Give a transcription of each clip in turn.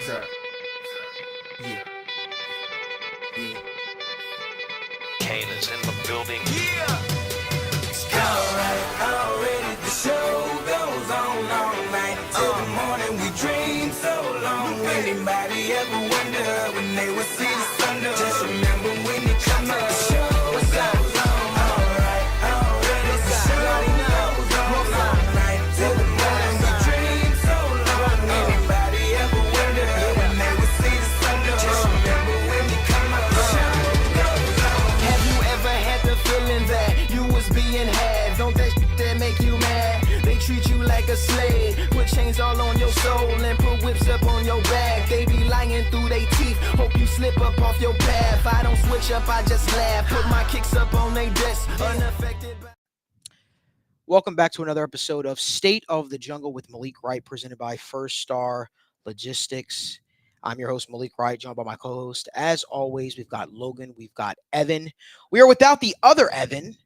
What's up? Yeah. Yeah. Kane is in the building. Yeah. Already the show goes on all night till the morning. We dream so long. Anybody ever wonder when they will see the sun? Just remember when you come up, the show goes on. Alright, already the show goes on all night till the morning. We dream so long. Anybody ever wonder when they will see the sun? Just remember when you come up, the show goes on. Have you ever had the feeling that you was being had? Don't that shit that make you mad? They treat you like a slave, put chains all on your soul and put whips up on your back. They be lying through they teeth, hope you slip up off your path. I don't switch up, I just laugh, put my kicks up on they desk, unaffected by... Welcome back to another episode of State of the Jungle with Malik Wright, presented by First Star Logistics. I'm your host, Malik Wright, joined by my co-host. As always, we've got Logan, we've got Evan. We are without the other Evan,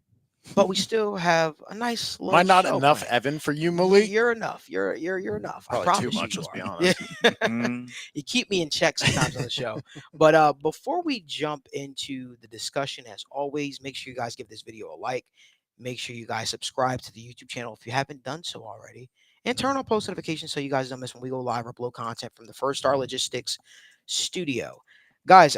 but we still have a nice little Am I not show enough planned. Evan for you, Malik? You're enough. You're enough. I Probably promise too much, you let's be are. honest. Yeah. You keep me in check sometimes on the show. But before we jump into the discussion, as always, make sure you guys give this video a like. Make sure you guys subscribe to the YouTube channel if you haven't done so already. And turn on post notifications so you guys don't miss when we go live or upload content from the First Star Logistics studio. Guys,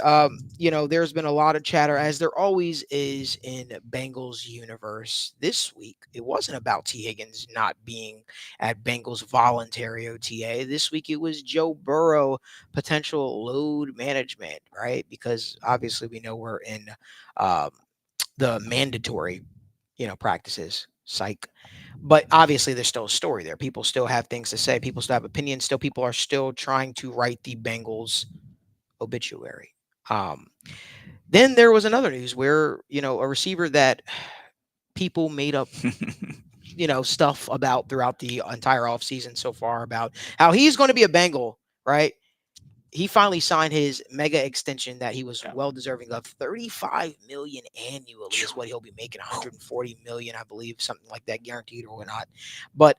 there's been a lot of chatter, as there always is in Bengals universe. This week, it wasn't about T. Higgins not being at Bengals voluntary OTA. This week, it was Joe Burrow potential load management, right? Because obviously we know we're in the mandatory, practices, psych. But obviously, there's still a story there. People still have things to say. People still have opinions. People are still trying to write the Bengals obituary. Then there was another news where, a receiver that people made up, stuff about throughout the entire offseason so far about how he's going to be a Bengal, right? He finally signed his mega extension that he was well deserving of. $35 million annually is what he'll be making. $140 million, I believe, something like that, guaranteed or whatnot. But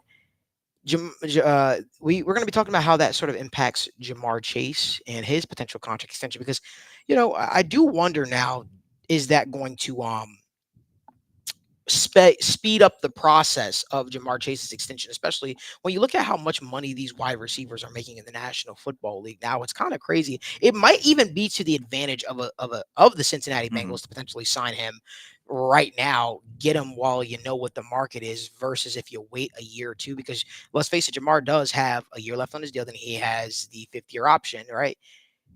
we're going to be talking about how that sort of impacts Jamar Chase and his potential contract extension, because, I do wonder now, is that going to speed up the process of Jamar Chase's extension, especially when you look at how much money these wide receivers are making in the National Football League now? It's kind of crazy. It might even be to the advantage of the Cincinnati Bengals to potentially sign him right now, get him while you know what the market is, versus if you wait a year or two, because let's face it, Jamar does have a year left on his deal, then he has the 5th-year option, right?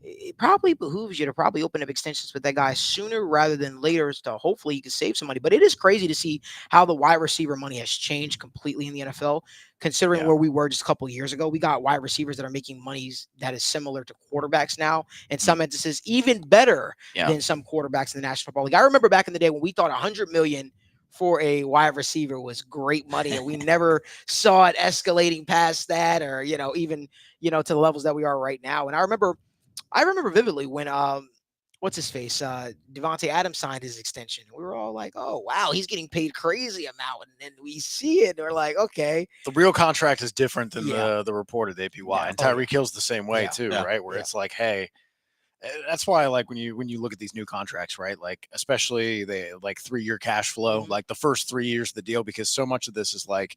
It probably behooves you to probably open up extensions with that guy sooner rather than later, to hopefully you can save some money. But it is crazy to see how the wide receiver money has changed completely in the NFL, considering where we were just a couple of years ago. We got wide receivers that are making monies that is similar to quarterbacks now, in some instances even better than some quarterbacks in the National Football League. I remember back in the day when we thought $100 million for a wide receiver was great money, and we never saw it escalating past that, or even to the levels that we are right now. And I remember vividly when what's his face, Devontae Adams signed his extension. We were all like, "Oh wow, he's getting paid crazy amount," and then we see it, and we're like, "Okay." The real contract is different than the reported APY, and Tyreek Hill's the same way too, right? Where it's like, hey, that's why, like, when you look at these new contracts, right? Like, especially the 3-year cash flow, like the first 3 years of the deal, because so much of this is like,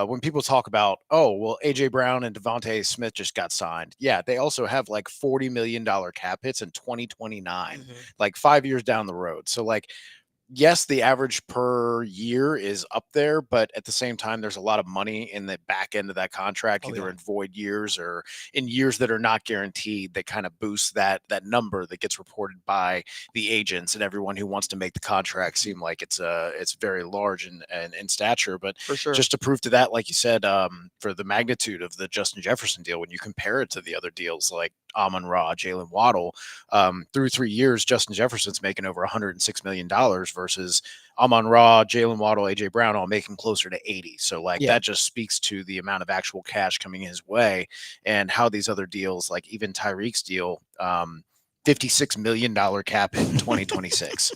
when people talk about, oh, well, AJ Brown and Devontae Smith just got signed. Yeah, they also have like $40 million cap hits in 2029, like 5 years down the road. So like, yes, the average per year is up there, but at the same time, there's a lot of money in the back end of that contract, either in void years or in years that are not guaranteed, that kind of boosts that number that gets reported by the agents and everyone who wants to make the contract seem like it's very large in stature. But For sure. just to prove to that, like you said, for the magnitude of the Justin Jefferson deal, when you compare it to the other deals like Amon-Ra, Jalen Waddle, through 3 years, Justin Jefferson's making over $106 million versus Amon-Ra, Jalen Waddle, AJ Brown all making closer to 80. So like that just speaks to the amount of actual cash coming his way, and how these other deals, like even Tyreek's deal, $56 million cap hit in 2026.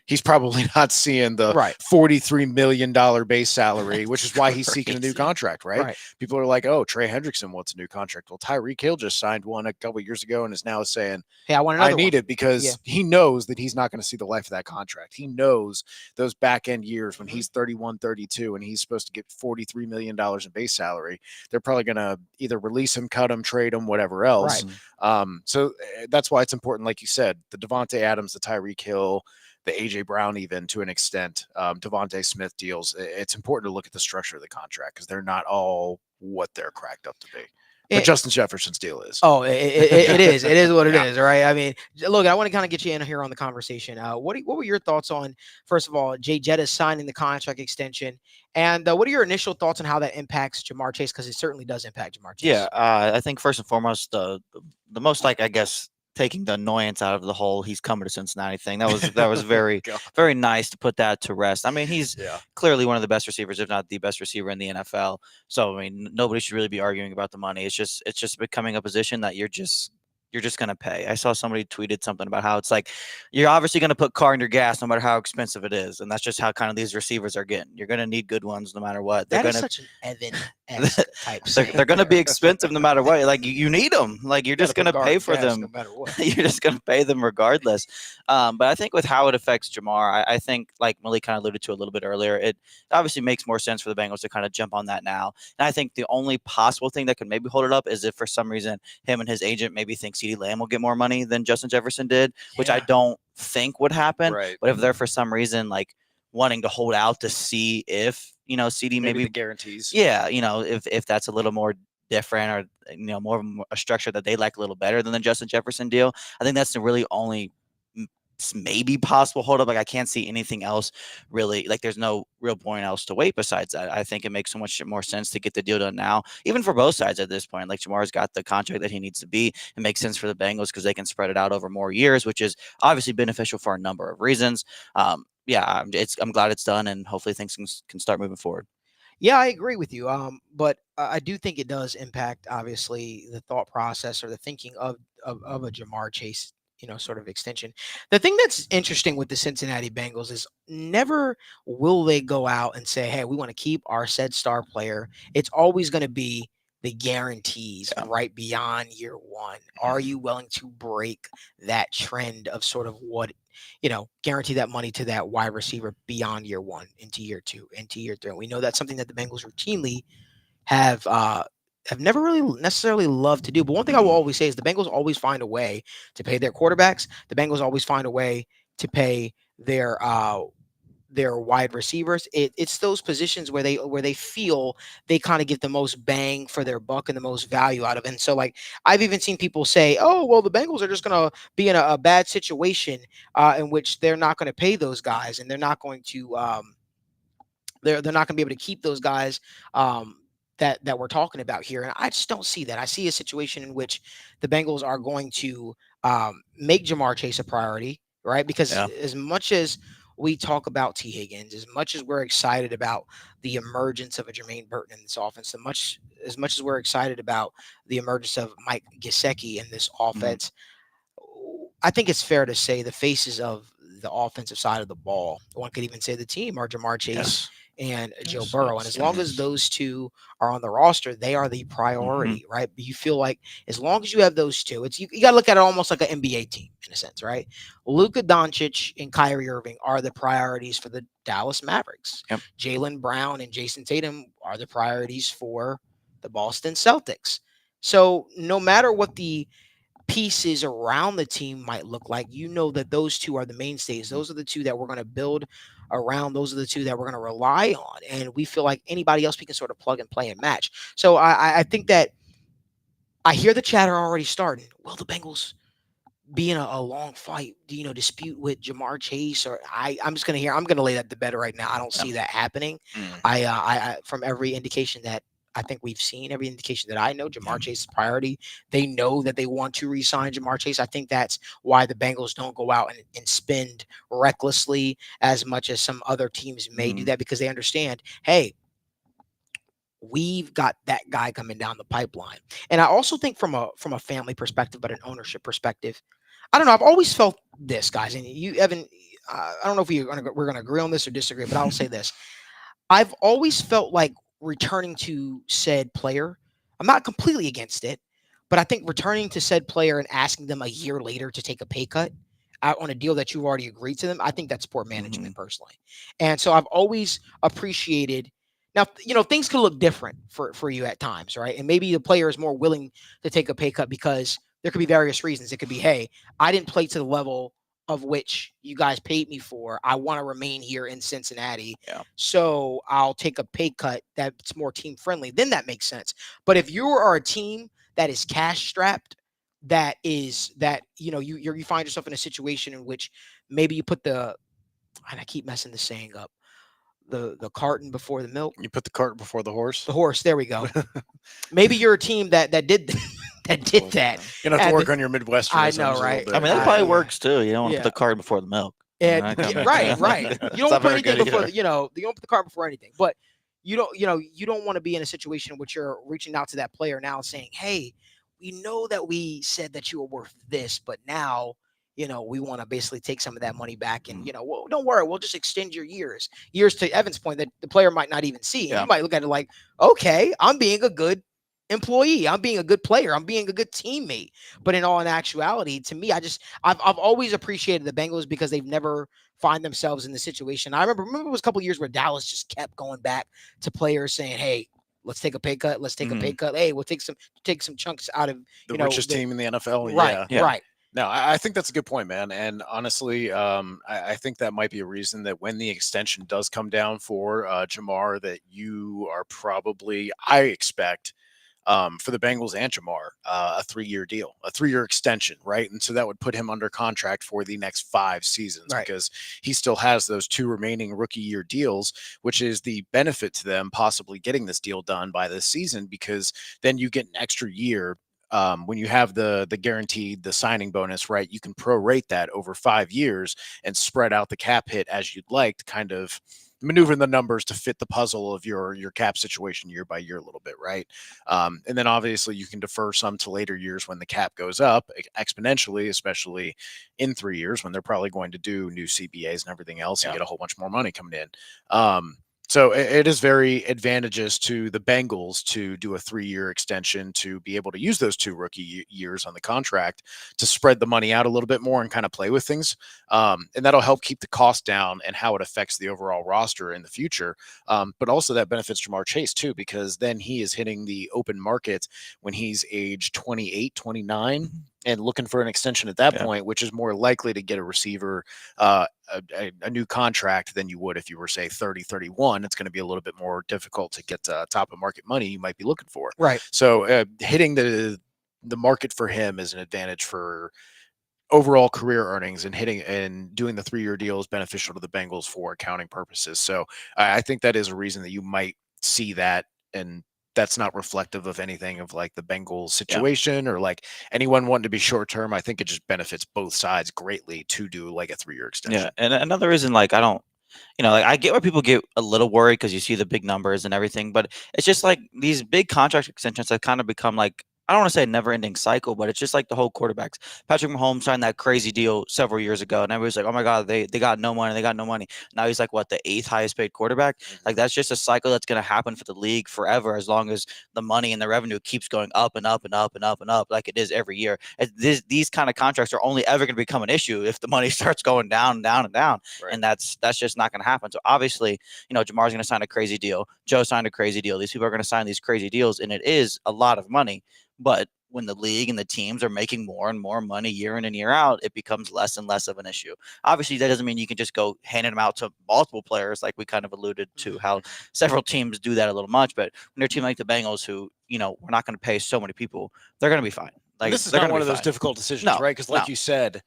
he's probably not seeing the $43 million base salary, which is why he's seeking a new contract, right? People are like, oh, Trey Hendrickson wants a new contract. Well, Tyreek Hill just signed one a couple years ago and is now saying, hey, I need it, because he knows that he's not going to see the life of that contract. He knows those back end years when he's 31, 32, and he's supposed to get $43 million in base salary. They're probably going to either release him, cut him, trade him, whatever else. So that's why it's important, like you said, the Devontae Adams, the Tyreek Hill, the AJ Brown, even to an extent, Devontae Smith deals. It's important to look at the structure of the contract, because they're not all what they're cracked up to be. But Justin Jefferson's deal is. Oh, it is. It is what it is, right? I mean, look, I want to kind of get you in here on the conversation. What were your thoughts on, first of all, Jay Jettis signing the contract extension? And what are your initial thoughts on how that impacts Jamar Chase? Because it certainly does impact Jamar Chase. Yeah, I think first and foremost, the most, like, I guess, taking the annoyance out of the whole he's coming to Cincinnati thing. That was very, very nice to put that to rest. I mean, he's clearly one of the best receivers, if not the best receiver in the NFL. So, I mean, nobody should really be arguing about the money. It's just becoming a position that you're just going to pay. I saw somebody tweeted something about how it's like, you're obviously going to put car in your gas no matter how expensive it is. And that's just how kind of these receivers are getting. You're going to need good ones no matter what. That is such an Evan-esque type. They're going to be expensive no matter what. Like, you need them. Like, you're just going to pay for them. No matter what. You're just going to pay them regardless. But I think with how it affects Jamar, I think, like Malik kind of alluded to a little bit earlier, it obviously makes more sense for the Bengals to kind of jump on that now. And I think the only possible thing that could maybe hold it up is if for some reason him and his agent maybe think CeeDee Lamb will get more money than Justin Jefferson did, which I don't think would happen. But if they're for some reason like wanting to hold out to see if, CeeDee maybe the guarantees. Yeah, if that's a little more different, or more of a structure that they like a little better than the Justin Jefferson deal, I think that's the really only maybe possible hold up. Like, I can't see anything else really. Like, there's no real point else to wait besides that. I think it makes so much more sense to get the deal done now, even for both sides at this point. Like, Jamar's got the contract that he needs to be. It makes sense for the Bengals because they can spread it out over more years, which is obviously beneficial for a number of reasons. I'm glad it's done, and hopefully things can start moving forward. Yeah, I agree with you. But I do think it does impact, obviously, the thought process or the thinking of a Jamar Chase, sort of extension. The thing that's interesting with the Cincinnati Bengals is never will they go out and say, hey, we want to keep our said star player. It's always going to be the guarantees right beyond year one. Are you willing to break that trend of sort of what, guarantee that money to that wide receiver beyond year one, into year two, into year three? We know that's something that the Bengals routinely have never really necessarily loved to do. But one thing I will always say is the Bengals always find a way to pay their quarterbacks. The Bengals always find a way to pay their wide receivers. It's those positions where they feel they kind of get the most bang for their buck and the most value out of it. And so, like, I've even seen people say, oh, well, the Bengals are just going to be in a bad situation in which they're not going to pay those guys, and they're not going to they're not going to be able to keep those guys that we're talking about here. And I just don't see that. I see a situation in which the Bengals are going to make Jamar Chase a priority, right? Because as much as we talk about T. Higgins, as much as we're excited about the emergence of a Jermaine Burton in this offense, as much as we're excited about the emergence of Mike Gesicki in this offense, I think it's fair to say the faces of the offensive side of the ball, one could even say the team, are Jamar Chase and Joe Burrow. And as long as those two are on the roster, they are the priority, right? But you feel like as long as you have those two, you got to look at it almost like an NBA team in a sense, right? Luka Doncic and Kyrie Irving are the priorities for the Dallas Mavericks. Jaylen Brown and Jason Tatum are the priorities for the Boston Celtics. So no matter what the pieces around the team might look like, that those two are the mainstays. Those are the two that we're going to build around. Those are the two that we're going to rely on. And we feel like anybody else we can sort of plug and play and match. So I think that I hear the chatter already starting. Will the Bengals be in a long fight, dispute with Jamar Chase? Or I'm going to lay that to bed right now. I don't see that happening. I from every indication that I think we've seen, every indication that I know, Jamar Chase is priority. They know that they want to re-sign Jamar Chase. I think that's why the Bengals don't go out and spend recklessly as much as some other teams may do that, because they understand, hey, we've got that guy coming down the pipeline. And I also think from a family perspective, but an ownership perspective, I don't know, I've always felt this, guys, and you, Evan, I don't know if we're going to agree on this or disagree, but I'll say this. I've always felt like returning to said player, I'm not completely against it, but I think returning to said player and asking them a year later to take a pay cut out on a deal that you've already agreed to them, I think that's poor management personally. And so I've always appreciated. Now, things could look different for you at times, right? And maybe the player is more willing to take a pay cut because there could be various reasons. It could be, hey, I didn't play to the level of which you guys paid me for. I want to remain here in Cincinnati. Yeah. So I'll take a pay cut that's more team friendly. Then that makes sense. But if you are a team that is cash strapped, you find yourself in a situation in which maybe you put and I keep messing the saying up, the carton before the milk. You put the cart before the horse. The horse. There we go. Maybe you're a team that did that. You're gonna have to work on your Midwestern. I know, right? I mean, that probably works too. You don't want to put the cart before the milk. And right. You don't put anything before you don't put the cart before anything. But you don't want to be in a situation in which you're reaching out to that player now saying, hey, we know that we said that you were worth this, but now we want to basically take some of that money back and, well, don't worry, we'll just extend your years to Evan's point that the player might not even see. Yeah. You might look at it like, okay, I'm being a good employee. I'm being a good player. I'm being a good teammate. But in actuality, to me, I've always appreciated the Bengals because they've never find themselves in the situation. I remember it was a couple of years where Dallas just kept going back to players saying, hey, let's take a pay cut. Let's take a pay cut. Hey, we'll take some chunks out of the richest team in the NFL. Right. Yeah. Right. No, I think that's a good point, man. And honestly, I think that might be a reason that when the extension does come down for Jamar, that you are probably, I expect, for the Bengals and Jamar, a 3-year deal, a 3-year extension, right? And so that would put him under contract for the next 5 seasons because he still has those 2 remaining rookie year deals, which is the benefit to them possibly getting this deal done by this season, because then you get an extra year. When you have the guaranteed, the signing bonus, right, you can prorate that over 5 years and spread out the cap hit as you'd like to kind of maneuver the numbers to fit the puzzle of your cap situation year by year a little bit, right? And then obviously you can defer some to later years when the cap goes up exponentially, especially in 3 years when they're probably going to do new CBAs and everything else and get a whole bunch more money coming in. So it is very advantageous to the Bengals to do a 3-year extension to be able to use those 2 rookie years on the contract to spread the money out a little bit more and kind of play with things. And that'll help keep the cost down and how it affects the overall roster in the future. But also that benefits Jamar Chase too, because then he is hitting the open market when he's age 28, 29. And looking for an extension at that point, which is more likely to get a receiver a new contract than you would if you were, say, 30, 31. It's going to be a little bit more difficult to get top of market money you might be looking for. Right. So hitting the market for him is an advantage for overall career earnings, and hitting and doing the 3-year deal is beneficial to the Bengals for accounting purposes. So I think that is a reason that you might see that, and that's not reflective of anything of like the Bengals situation or like anyone wanting to be short term. I think it just benefits both sides greatly to do like a 3-year extension. Yeah. And another reason, like, I don't, like, I get where people get a little worried because you see the big numbers and everything, but it's just like these big contract extensions have kind of become like, I don't want to say a never-ending cycle, but it's just like the whole quarterbacks. Patrick Mahomes signed that crazy deal several years ago, and everybody's like, "Oh my God, they got no money. They got no money." Now he's like, what, the 8th highest-paid quarterback? Like, that's just a cycle that's going to happen for the league forever, as long as the money and the revenue keeps going up and up and up and up and up, like it is every year. These kind of contracts are only ever going to become an issue if the money starts going down and down and down, and that's just not going to happen. So obviously, Jamar's going to sign a crazy deal. Joe signed a crazy deal. These people are going to sign these crazy deals, and it is a lot of money. But when the league and the teams are making more and more money year in and year out, it becomes less and less of an issue. Obviously, that doesn't mean you can just go handing them out to multiple players, like we kind of alluded to how several teams do that a little much. But when they're a team like the Bengals, who, we're not going to pay so many people, they're going to be fine. Like, this is not one of those difficult decisions, right? Because like you said,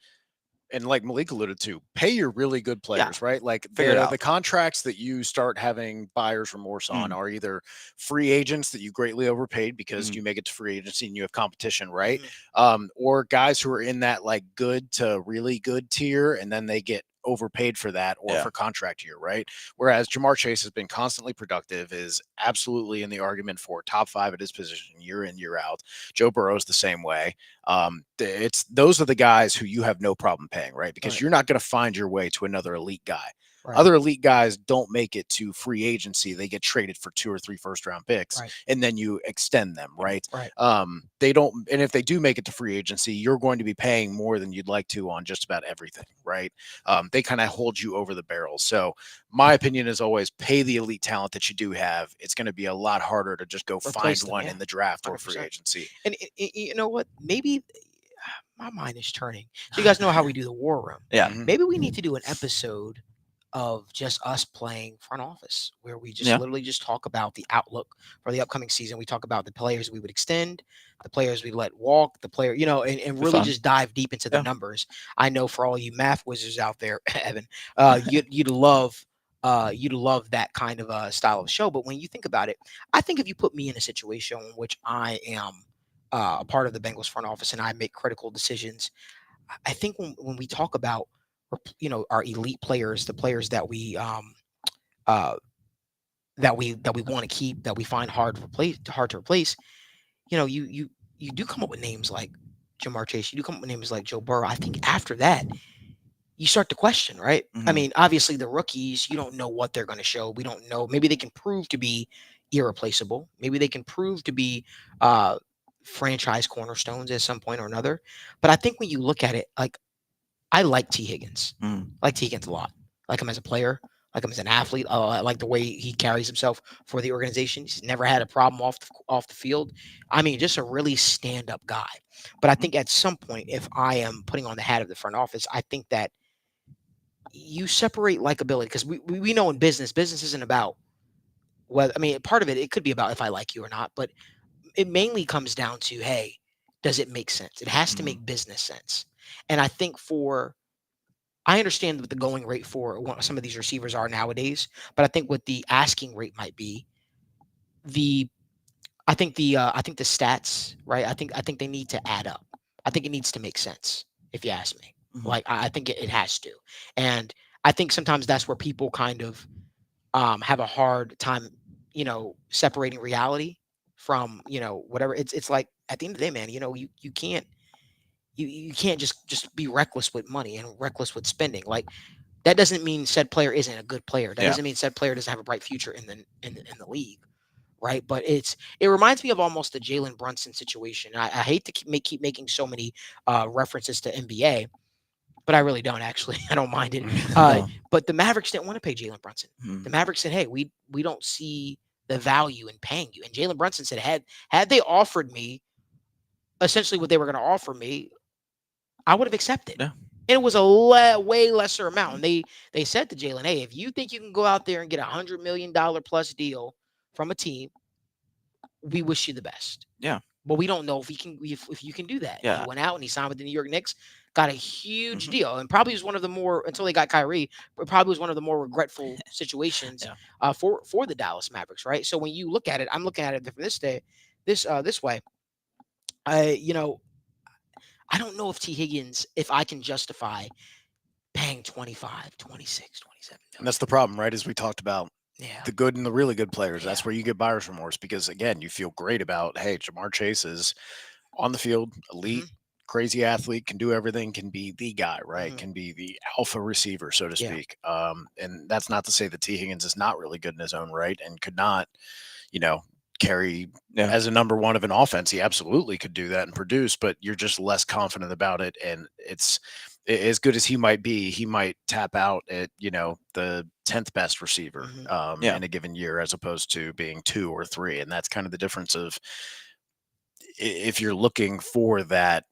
and like Malik alluded to, pay your really good players, right? Like the contracts that you start having buyer's remorse on are either free agents that you greatly overpaid because you make it to free agency and you have competition, right? Or guys who are in that like good to really good tier, and then they get overpaid for that or for contract year, right? Whereas Jamar Chase has been constantly productive, is absolutely in the argument for top 5 at his position year in, year out. Joe Burrow's the same way. Those are the guys who you have no problem paying, right? Because you're not going to find your way to another elite guy. Right. Other elite guys don't make it to free agency. They get traded for 2 or 3 first-round picks, and then you extend them, right? They don't, and if they do make it to free agency, you're going to be paying more than you'd like to on just about everything, right? They kind of hold you over the barrel. So my opinion is always pay the elite talent that you do have. It's going to be a lot harder to just go find one in the draft 100%. Or free agency. And you know what? Maybe my mind is turning. So you guys know how we do the war room. Yeah. Maybe we need to do an episode of just us playing front office, where we just literally just talk about the outlook for the upcoming season. We talk about the players we would extend, the players we let walk, the player, and really just dive deep into the numbers. I know for all you math wizards out there, Evan, you'd love that kind of a style of show. But when you think about it, I think if you put me in a situation in which I am a part of the Bengals front office and I make critical decisions, I think when we talk about our elite players, the players that we want to keep, that we find hard to replace, you do come up with names like Jamar Chase, you do come up with names like Joe Burrow. I think after that, you start to question, right? I mean, obviously the rookies, you don't know what they're going to show. We don't know. Maybe they can prove to be irreplaceable. Maybe they can prove to be franchise cornerstones at some point or another. But I think when you look at it, like, I like T. Higgins. I like T. Higgins a lot. I like him as a player. I like him as an athlete. I like the way he carries himself for the organization. He's never had a problem off the field. I mean, just a really stand-up guy. But I think at some point, if I am putting on the hat of the front office, I think that you separate likability, because we know in business isn't about whether, I mean, part of it could be about if I like you or not, but it mainly comes down to, hey, does it make sense? It has to make business sense. And I think I understand what the going rate for some of these receivers are nowadays, but I think what the asking rate might be, I think the stats, right? I think they need to add up. I think it needs to make sense, if you ask me. Like, I think it has to. And I think sometimes that's where people kind of have a hard time, separating reality from, whatever. It's like, at the end of the day, man, you can't just be reckless with money and reckless with spending. Like, that doesn't mean said player isn't a good player. That doesn't mean said player doesn't have a bright future in the league, right? But it reminds me of almost the Jalen Brunson situation. I hate to keep making so many references to NBA, but I really don't, actually. I don't mind it. But the Mavericks didn't want to pay Jalen Brunson. The Mavericks said, hey, we don't see the value in paying you. And Jalen Brunson said, had they offered me essentially what they were going to offer me, I would have accepted. Yeah. And it was a way lesser amount. And they said to Jalen, hey, if you think you can go out there and get $100 million plus deal from a team, we wish you the best. Yeah. But we don't know if you can do that. Yeah. He went out and he signed with the New York Knicks, got a huge deal, and probably was one of the more, until they got Kyrie, but probably was one of the more regretful situations for the Dallas Mavericks, right? So when you look at it, I'm looking at it from this way. I don't know if T. Higgins, if I can justify paying 25, 26, 27. And that's the problem, right? As we talked about, the good and the really good players. That's where you get buyer's remorse, because, again, you feel great about, hey, Jamar Chase is on the field, elite, crazy athlete, can do everything, can be the guy, right? Can be the alpha receiver, so to speak. And that's not to say that T. Higgins is not really good in his own right and could not, carry as a number one of an offense. He absolutely could do that and produce, but you're just less confident about it. And it's as good as he might be, he might tap out at, the 10th best receiver in a given year, as opposed to being 2 or 3. And that's kind of the difference of, if you're looking for that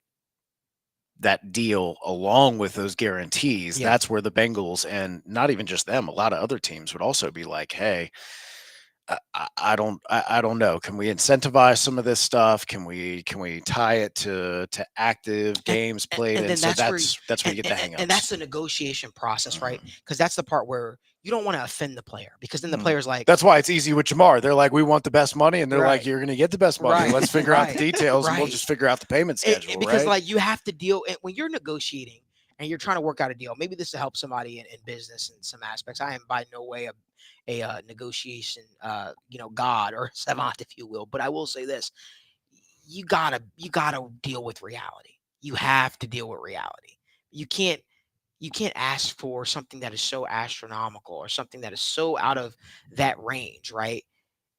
deal along with those guarantees, that's where the Bengals, and not even just them, a lot of other teams would also be like, hey, I don't know. Can we incentivize some of this stuff? Can we tie it to active games played? And so that's where you get the hang-ups. And that's the negotiation process, right? Because that's the part where you don't want to offend the player, because then the player's like, that's why it's easy with Jamar. They're like, we want the best money, and they're like, you're going to get the best money. Let's figure out the details, and we'll just figure out the payment schedule. Because like, you have to deal when you're negotiating, and you're trying to work out a deal. Maybe this will help somebody in business in some aspects. I am by no way a negotiation, god or savant, if you will. But I will say this: you gotta deal with reality. You have to deal with reality. You can't ask for something that is so astronomical or something that is so out of that range, right?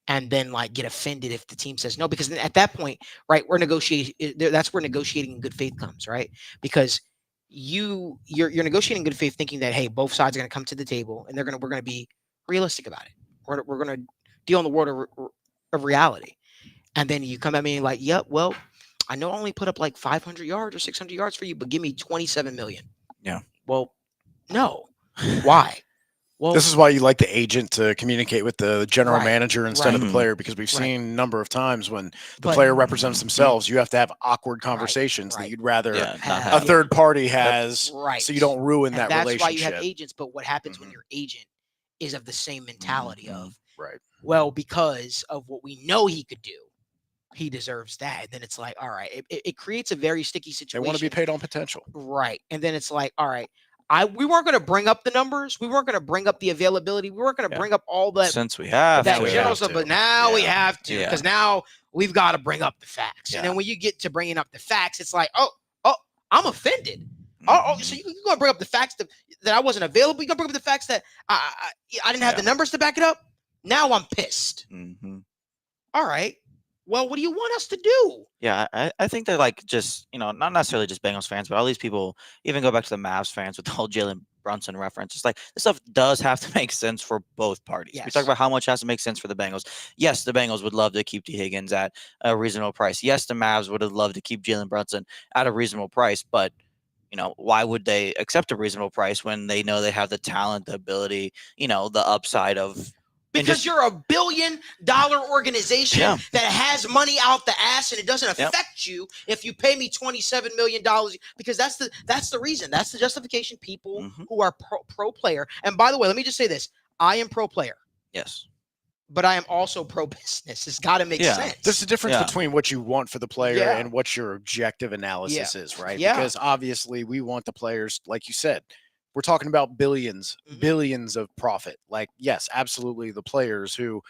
And then like get offended if the team says no, because at that point, right, we're negotiating. That's where negotiating in good faith comes, right? Because you're negotiating in good faith, thinking that hey, both sides are going to come to the table and we're going to be realistic about it. We're going to deal in the world of reality. And then you come at me like, yep, well, I know I only put up like 500 yards or 600 yards for you, but give me 27 million. Yeah. Well, no. Why? Well, this is why you like the agent to communicate with the general manager instead of the Right. player, because we've seen a number of times when the player represents themselves, you have to have awkward conversations that you'd rather not a have. third party has, right. so you don't ruin And that that's relationship. why you have agents. But what happens when your agent is of the same mentality of, Right. well, because of what we know he could do, he deserves that. And then it's like, all right, it creates a very sticky They situation. want to be paid on potential. Right. And then it's like, all right, we weren't going to bring up the numbers. We weren't going to bring up the availability. We weren't going to bring up all that. Since we have that to. general stuff, but now we have to, Yeah. because now we've got to bring up the facts. And then when you get to bringing up the facts, it's like, oh, I'm offended. Oh, so you're going to bring up the facts that I wasn't available. You're going to bring up the facts that I didn't have the numbers to back it up. Now I'm pissed. All right. Well, what do you want us to do? Yeah, I think they're like just, not necessarily just Bengals fans, but all these people, even go back to the Mavs fans with the whole Jalen Brunson reference. It's like this stuff does have to make sense for both parties. We Yes. talk about how much has to make sense for the Bengals. Yes, the Bengals would love to keep T. Higgins at a reasonable price. Yes, the Mavs would have loved to keep Jalen Brunson at a reasonable price, but why would they accept a reasonable price when they know they have the talent, the ability, the upside of. Because you're a $1 billion organization that has money out the ass, and it doesn't affect you if you pay me $27 million. Because that's the reason. That's the justification. People who are pro player. And by the way, let me just say this: I am pro player. Yes. But I am also pro business. It's got to make sense. There's a difference between what you want for the player and what your objective analysis is, right? Yeah. Because obviously we want the players, like you said, we're talking about billions of profit. Like, yes, absolutely. The players who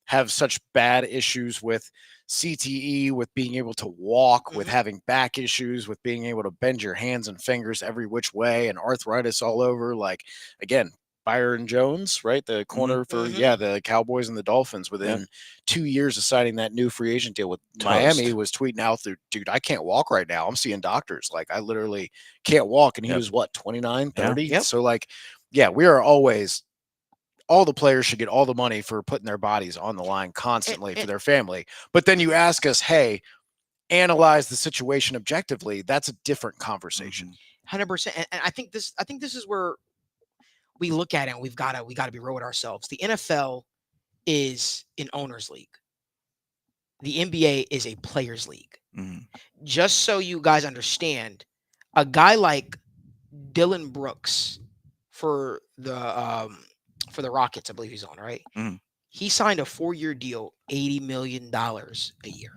have such bad issues with CTE, with being able to walk, with having back issues, with being able to bend your hands and fingers every which way, and arthritis all over. Like, again, Byron Jones, right? The corner for the Cowboys and the Dolphins, within 2 years of signing that new free agent deal with Miami, was tweeting out there, dude, I can't walk right now. I'm seeing doctors. Like, I literally can't walk. And he was what, 29, 30? So like, we are always, all the players should get all the money for putting their bodies on the line constantly for their family. But then you ask us, hey, analyze the situation objectively. That's a different conversation. 100%. And I think this is where we look at it, and we got to be real with ourselves. The NFL is an owner's league. The NBA is a players league. Just so you guys understand, a guy like Dylan Brooks for the Rockets, I believe he's on, right? He signed a 4-year deal, $80 million a year.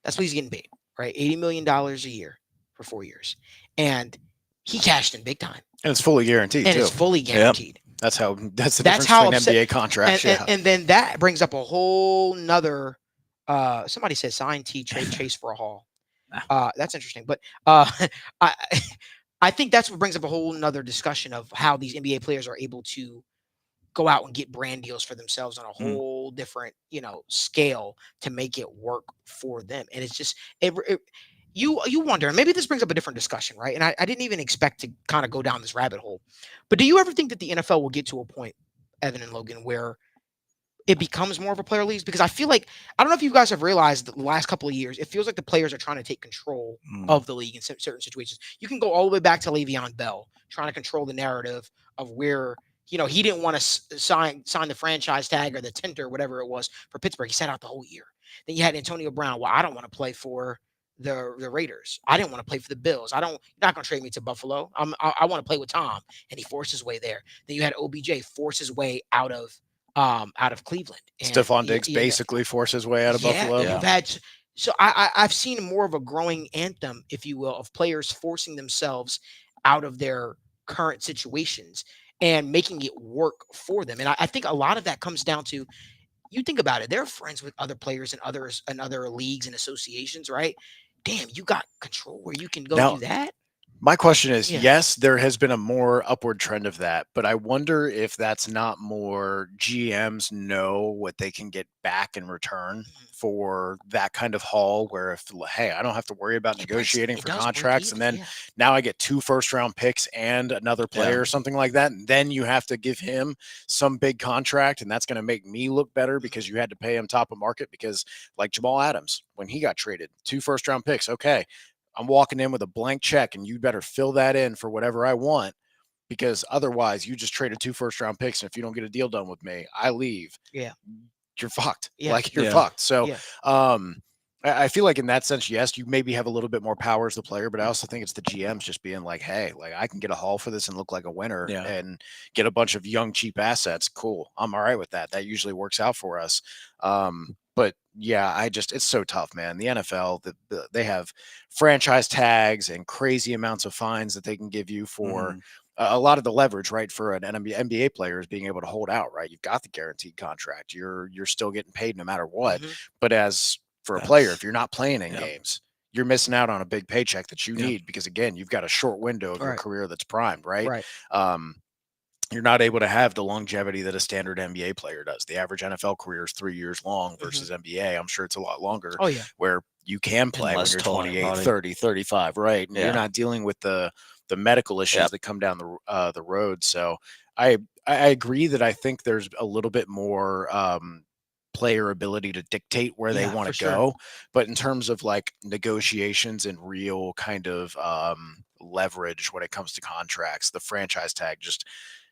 That's what he's getting paid, right? $80 million a year for 4 years. And he cashed in big time. And it's fully guaranteed, and too. it's fully guaranteed. That's the difference between NBA contracts. And then that brings up a whole nother. Somebody said sign T, trade Chase for a haul. That's interesting. But I think that's what brings up a whole nother discussion of how these NBA players are able to go out and get brand deals for themselves on a whole different, scale to make it work for them. And it's just you wonder, and maybe this brings up a different discussion, right? And I didn't even expect to kind of go down this rabbit hole. But do you ever think that the NFL will get to a point, Evan and Logan, where it becomes more of a player league? Because I feel like, I don't know if you guys have realized that the last couple of years, it feels like the players are trying to take control of the league in certain situations. You can go all the way back to Le'Veon Bell, trying to control the narrative of where, he didn't want to sign the franchise tag or the tender, whatever it was, for Pittsburgh. He sat out the whole year. Then you had Antonio Brown. Well, I don't want to play for the Raiders. I didn't want to play for the Bills. You're not going to trade me to Buffalo. I want to play with Tom. And he forced his way there. Then you had OBJ force his way out of Cleveland. And Stephon Diggs basically forced his way out of Buffalo. You've had, so I've seen more of a growing anthem, if you will, of players forcing themselves out of their current situations and making it work for them. And I think a lot of that comes down to, you think about it, they're friends with other players and other leagues and associations, right? Damn, you got control where you can go Now, do that. my question is, Yeah. yes, there has been a more upward trend of that, but I wonder if that's not more GMs know what they can get back in return for that kind of haul, where if, hey, I don't have to worry about Yeah, but negotiating it for does break contracts, and even, then yeah. now I get 2 first-round picks and another player or something like that, and then you have to give him some big contract, and that's going to make me look better because you had to pay him top of market, because like Jamal Adams, when he got traded, 2 first-round picks, okay, I'm walking in with a blank check and you better fill that in for whatever I want, because otherwise you just traded 2 first-round picks. And if you don't get a deal done with me, I leave. Yeah. You're fucked. Yeah. Like, you're Yeah. fucked. So, Yeah. I feel like in that sense, yes, you maybe have a little bit more power as the player, but I also think it's the GMs just being like, hey, like, I can get a haul for this and look like a winner and get a bunch of young, cheap assets. Cool. I'm all right with that. That usually works out for us. But yeah, it's so tough, man. The NFL, they have franchise tags and crazy amounts of fines that they can give you for a lot of the leverage, right? For an NBA player is being able to hold out, right? You've got the guaranteed contract. You're still getting paid no matter what. But as for a player, if you're not playing in games, you're missing out on a big paycheck that you need, because again, you've got a short window of your career that's primed, right? You're not able to have the longevity that a standard NBA player does. The average NFL career is 3 years long versus NBA. I'm sure it's a lot longer. Oh, yeah. Where you can play when less you're toll on your 28, body. 30, 35, right? And you're not dealing with the medical issues that come down the road. So I agree that I think there's a little bit more player ability to dictate where they want to go. But in terms of like negotiations and real kind of leverage when it comes to contracts, the franchise tag just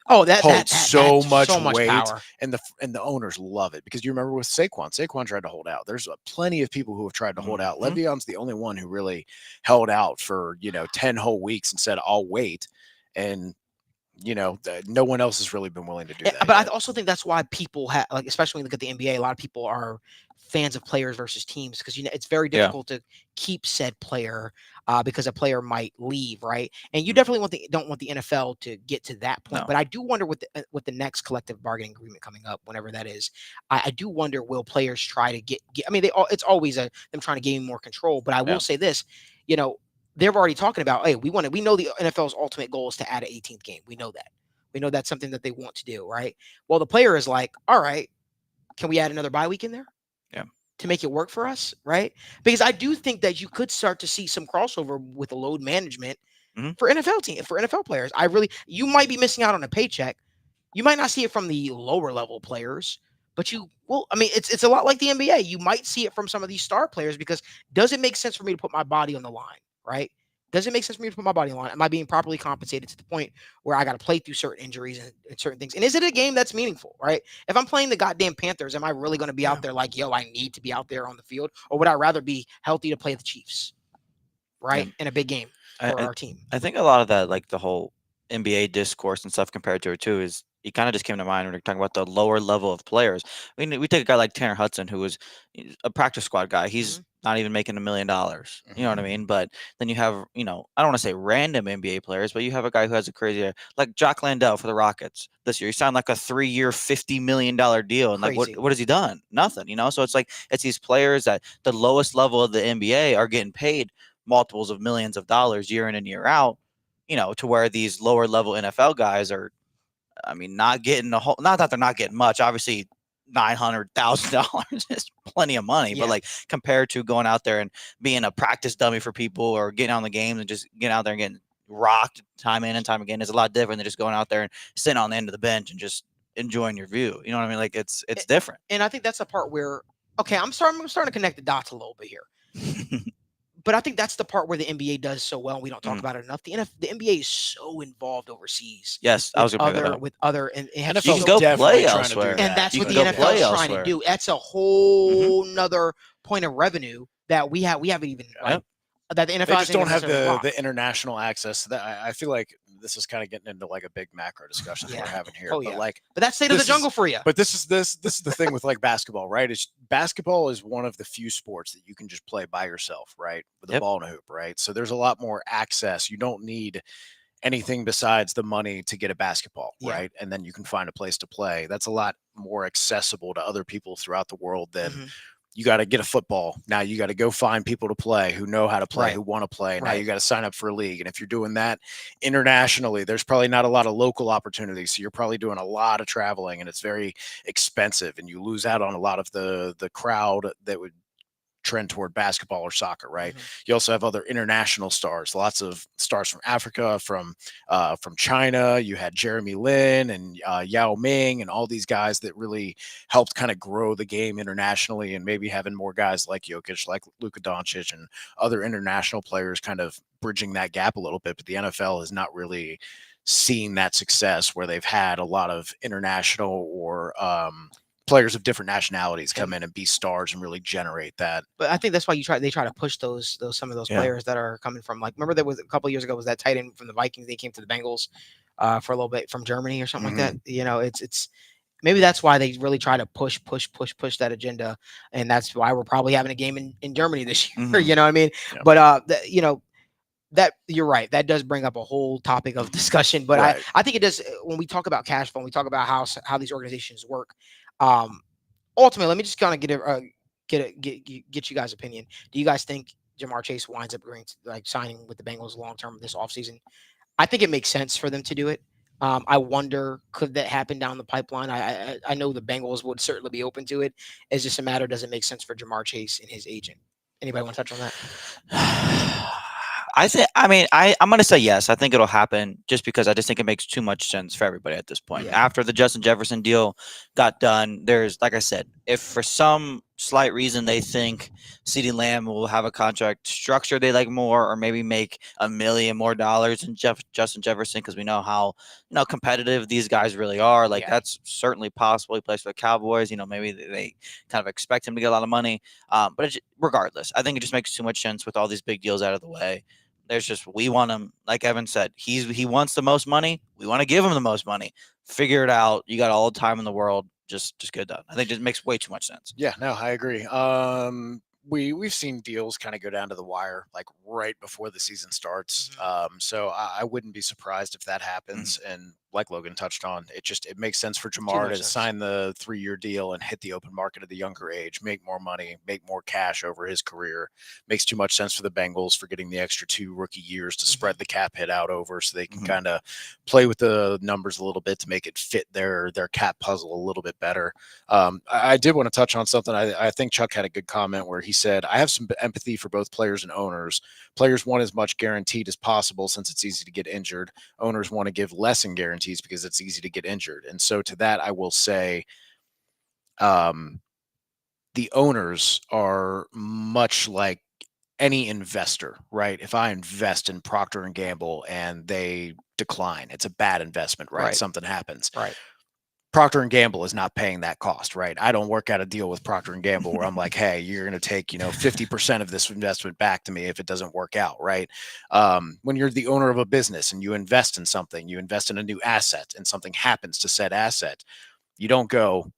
that holds so much weight, power. and the owners love it, because you remember with Saquon tried to hold out. There's plenty of people who have tried to hold out. Le'Veon's the only one who really held out for 10 whole weeks and said, I'll wait. And no one else has really been willing to do that. But I also think that's why people have, like, especially when you look at the NBA, a lot of people are fans of players versus teams, because it's very difficult to keep said player because a player might leave, right? And you definitely don't want the NFL to get to that point. No. But I do wonder with the next collective bargaining agreement coming up, whenever that is, I do wonder, will players try to get I mean, it's always them trying to gain more control. But I will say this, they're already talking about, hey, we know the NFL's ultimate goal is to add an 18th game. We know that. We know that's something that they want to do, right? Well, the player is like, all right, can we add another bye week in there? Yeah. To make it work for us, right? Because I do think that you could start to see some crossover with the load management for NFL players. You might be missing out on a paycheck. You might not see it from the lower level players, but it's a lot like the NBA. You might see it from some of these star players, because does it make sense for me to put my body on the line, right? Does it make sense for me to put my body on the line? Am I being properly compensated to the point where I got to play through certain injuries and certain things? And is it a game that's meaningful, right? If I'm playing the goddamn Panthers, am I really going to be out there like, yo, I need to be out there on the field? Or would I rather be healthy to play the Chiefs, right? In a big game for our team. I think a lot of that, like the whole NBA discourse and stuff compared to it too, is it kind of just came to mind when we're talking about the lower level of players. I mean, we take a guy like Tanner Hudson, who was a practice squad guy. He's not even making $1 million. You know what I mean? But then you have, I don't want to say random NBA players, but you have a guy who has a crazy, like Jock Landale for the Rockets this year. He signed like a 3-year, $50 million deal. And like, what has he done? Nothing, So it's like, it's these players at the lowest level of the NBA are getting paid multiples of millions of dollars year in and year out, to where these lower level NFL guys are, not getting not that they're not getting much, obviously $900,000 is plenty of money, but like compared to going out there and being a practice dummy for people or getting on the games and just getting out there and getting rocked time in and time again is a lot different than just going out there and sitting on the end of the bench and just enjoying your view. You know what I mean? Like it's different. And I think that's the part where, okay, I'm starting to connect the dots a little bit here. But I think that's the part where the NBA does so well, and we don't talk about it enough. The NBA is so involved overseas. Yes, I was going to bring that up. With other, and NFL you can go play elsewhere, and that's what the NFL is trying to do. That's a whole nother point of revenue that we haven't even that the NFL they just don't have the international access. That I feel like this is kind of getting into like a big macro discussion that we're having here. But that's State of the Jungle for you. But this is the thing with like basketball, right? Basketball is one of the few sports that you can just play by yourself, right? With a ball and a hoop, right? So there's a lot more access. You don't need anything besides the money to get a basketball, Yeah. right? And then you can find a place to play. That's a lot more accessible to other people throughout the world than you got to get a football. Now you got to go find people to play who know how to play, who want to play. Now you got to sign up for a league. And if you're doing that internationally, there's probably not a lot of local opportunities. So you're probably doing a lot of traveling, and it's very expensive, and you lose out on a lot of the crowd that would trend toward basketball or soccer, right? You also have other international stars, lots of stars from Africa, from China. You had Jeremy Lin and Yao Ming and all these guys that really helped kind of grow the game internationally, and maybe having more guys like Jokic, like Luka Doncic, and other international players kind of bridging that gap a little bit. But the NFL has not really seen that success where they've had a lot of international or players of different nationalities come in and be stars and really generate that. But I think that's why they try to push those some of those players that are coming from, like, remember there was a couple of years ago was that tight end from the Vikings. They came to the Bengals for a little bit from Germany or something like that. You know, it's maybe that's why they really try to push that agenda, and that's why we're probably having a game in Germany this year. You know what I mean? Yeah. But you know, that you're right. That does bring up a whole topic of discussion. But I think it does when we talk about cash flow, when we talk about how these organizations work. Ultimately, let me just kind of get you guys' opinion. Do you guys think Jamar Chase winds up signing with the Bengals long term this offseason? I think it makes sense for them to do it. I wonder, could that happen down the pipeline? I know the Bengals would certainly be open to it. It's just a matter, does it make sense for Jamar Chase and his agent? Anybody want to touch on that? I'm going to say yes. I think it'll happen just because I just think it makes too much sense for everybody at this point. Yeah. After the Justin Jefferson deal got done, there's, like I said, if for some slight reason they think CeeDee Lamb will have a contract structure they like more, or maybe make $1 million more than Justin Jefferson, because we know how competitive these guys really are. Like that's certainly possible. He plays for the Cowboys. Maybe they kind of expect him to get a lot of money. But regardless, I think it just makes too much sense with all these big deals out of the way. We want him, like Evan said, he wants the most money. We want to give him the most money. Figure it out. You got all the time in the world. Just get it done. I think it makes way too much sense. Yeah, no, I agree. We've seen deals kind of go down to the wire, like right before the season starts. So I wouldn't be surprised if that happens. And like Logan touched on, it makes sense for Jamar to sign the 3-year deal and hit the open market at the younger age, make more money, make more cash over his career. Makes too much sense for the Bengals for getting the extra 2 rookie years to spread the cap hit out over, so they can kind of play with the numbers a little bit to make it fit their cap puzzle a little bit better. I did want to touch on something. I think Chuck had a good comment where he said, I have some empathy for both players and owners. Players want as much guaranteed as possible since it's easy to get injured. Owners want to give less in guarantees because it's easy to get injured. And so to that, I will say the owners are much like any investor, right? If I invest in Procter & Gamble and they decline, it's a bad investment, right? Something happens. Right. Procter & Gamble is not paying that cost, right? I don't work out a deal with Procter & Gamble where I'm like, hey, you're going to take, 50% of this investment back to me if it doesn't work out, right? When you're the owner of a business and you invest in something, you invest in a new asset and something happens to said asset, you don't go,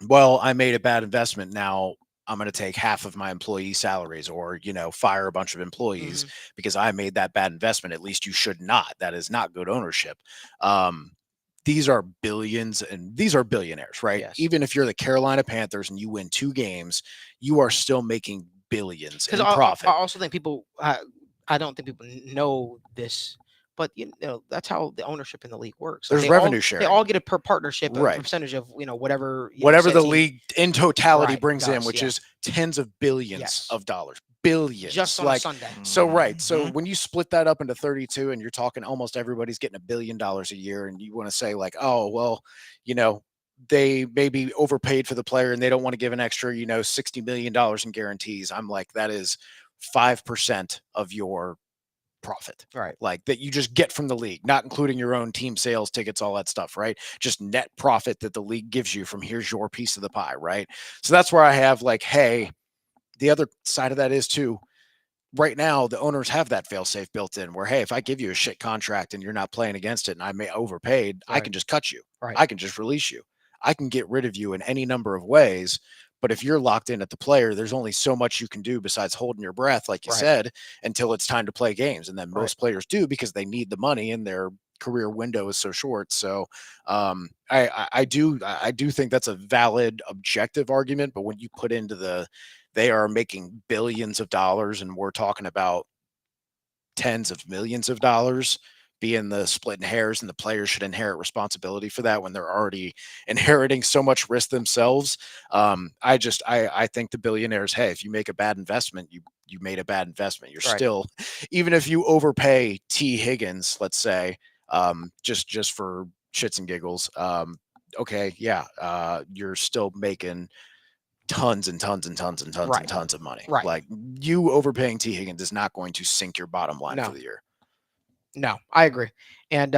well, I made a bad investment. Now I'm going to take half of my employee salaries or, fire a bunch of employees because I made that bad investment. At least you should not. That is not good ownership. These are billions and these are billionaires, right? Yes. Even if you're the Carolina Panthers and you win 2 games, you are still making billions in profit. I also think people, I don't think people know this, but that's how the ownership in the league works. There's revenue sharing. They all get a per partnership, a percentage of whatever the league in totality brings in, which is tens of billions of dollars. Billions just on a Sunday. So so when you split that up into 32 and you're talking almost everybody's getting $1 billion a year, and you want to say like, oh well, they maybe overpaid for the player and they don't want to give an extra $60 million in guarantees. I'm like, that is 5% of your profit, right? Like that you just get from the league, not including your own team sales tickets, all that stuff, right? Just net profit that the league gives you from here's your piece of the pie, right? So that's where I have like, hey, the other side of that is too, right now, the owners have that fail-safe built in where, hey, if I give you a shit contract and you're not playing against it and I may overpaid, I can just cut you. Right. I can just release you. I can get rid of you in any number of ways. But if you're locked in at the player, there's only so much you can do besides holding your breath, like you said, until it's time to play games. And then most players do because they need the money and their career window is so short. So I do think that's a valid objective argument. But when you put into they are making billions of dollars and we're talking about tens of millions of dollars being the splitting hairs, and the players should inherit responsibility for that when they're already inheriting so much risk themselves. I think the billionaires, hey, if you make a bad investment, you made a bad investment. You're still, even if you overpay T. Higgins, let's say, just for shits and giggles, you're still making tons and tons and tons and tons and tons of money. Like, you overpaying T. Higgins is not going to sink your bottom line for the year. No, I agree. And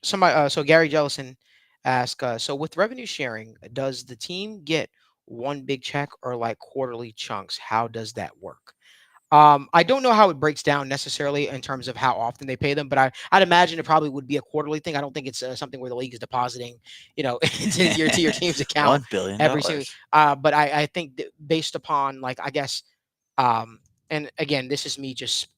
so Gary Jellison asked, so with revenue sharing, does the team get one big check or like quarterly chunks? How does that work? I don't know how it breaks down necessarily in terms of how often they pay them, but I'd imagine it probably would be a quarterly thing. I don't think it's something where the league is depositing, to your team's account $1 billion every single. But I think based upon, like, I guess, and again, this is me just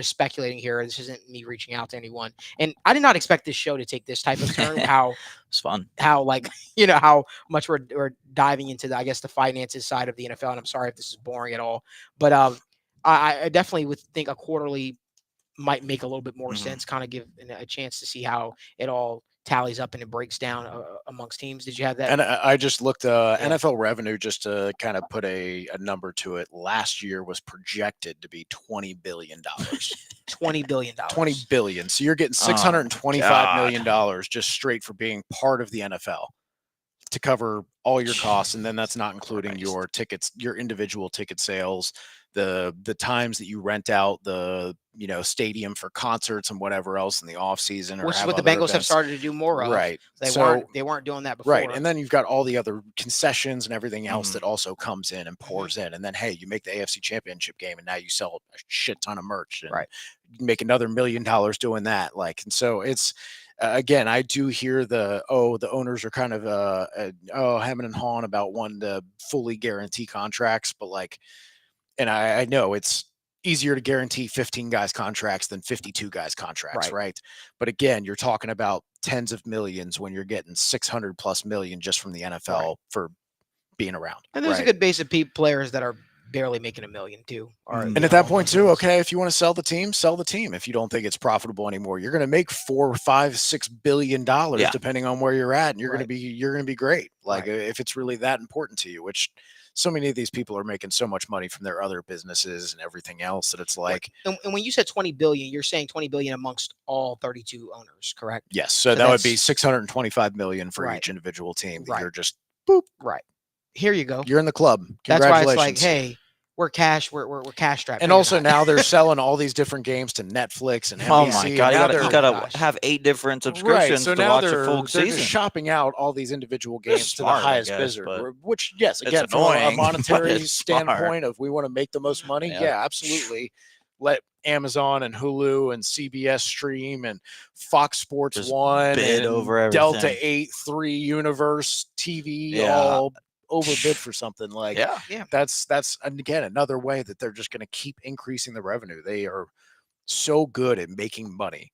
speculating here. This isn't me reaching out to anyone, and I did not expect this show to take this type of turn. How it's fun. How, like, how much we're diving into the finances side of the NFL. And I'm sorry if this is boring at all, but I definitely would think a quarterly might make a little bit more sense. Kind of give a chance to see how it all tallies up and it breaks down amongst teams. Did you have that? And I just looked NFL revenue, just to kind of put a number to it. Last year was projected to be $20 billion. $20 billion. $20 billion. So you're getting $625 million just straight for being part of the NFL to cover all your costs. And then that's not including your tickets, your individual ticket sales, the times that you rent out the stadium for concerts and whatever else in the off season, which is what the Bengals have started to do more of. Right. They weren't doing that before. Right. And then you've got all the other concessions and everything else that also comes in and pours in. And then, hey, you make the AFC Championship game and now you sell a shit ton of merch and you make another $1 million doing that. Like, and so it's, again, I do hear the owners are kind of hemming and hawing about wanting to fully guarantee contracts, but like, and I know it's easier to guarantee 15 guys contracts than 52 guys contracts, right? But again, you're talking about tens of millions when you're getting 600 plus million just from the NFL for being around. And there's a good base of players that are barely making $1 million too. And at that point too, okay, if you want to sell the team, sell the team. If you don't think it's profitable anymore, you're going to make $4, $5, $6 billion depending on where you're at, and you're going to be great. Like if it's really that important to you, which so many of these people are making so much money from their other businesses and everything else that it's like. And when you said 20 billion, you're saying 20 billion amongst all 32 owners, correct? Yes. So that would be 625 million for each individual team. You're just boop. Right. Here you go. You're in the club. That's why it's like, hey, we're cash strapped. And also now they're selling all these different games to Netflix and NBC. Oh my God, you gotta have 8 different subscriptions to watch a full season. They're just shopping out all these individual games to the highest bidder, which, yes, again, from annoying, a monetary standpoint of we want to make the most money. Yeah, absolutely. Let Amazon and Hulu and CBS Stream and Fox Sports Just 1 bid and over everything. Delta 8-3 Universe TV all overbid for something. Like, that's again another way that they're just going to keep increasing the revenue. They are so good at making money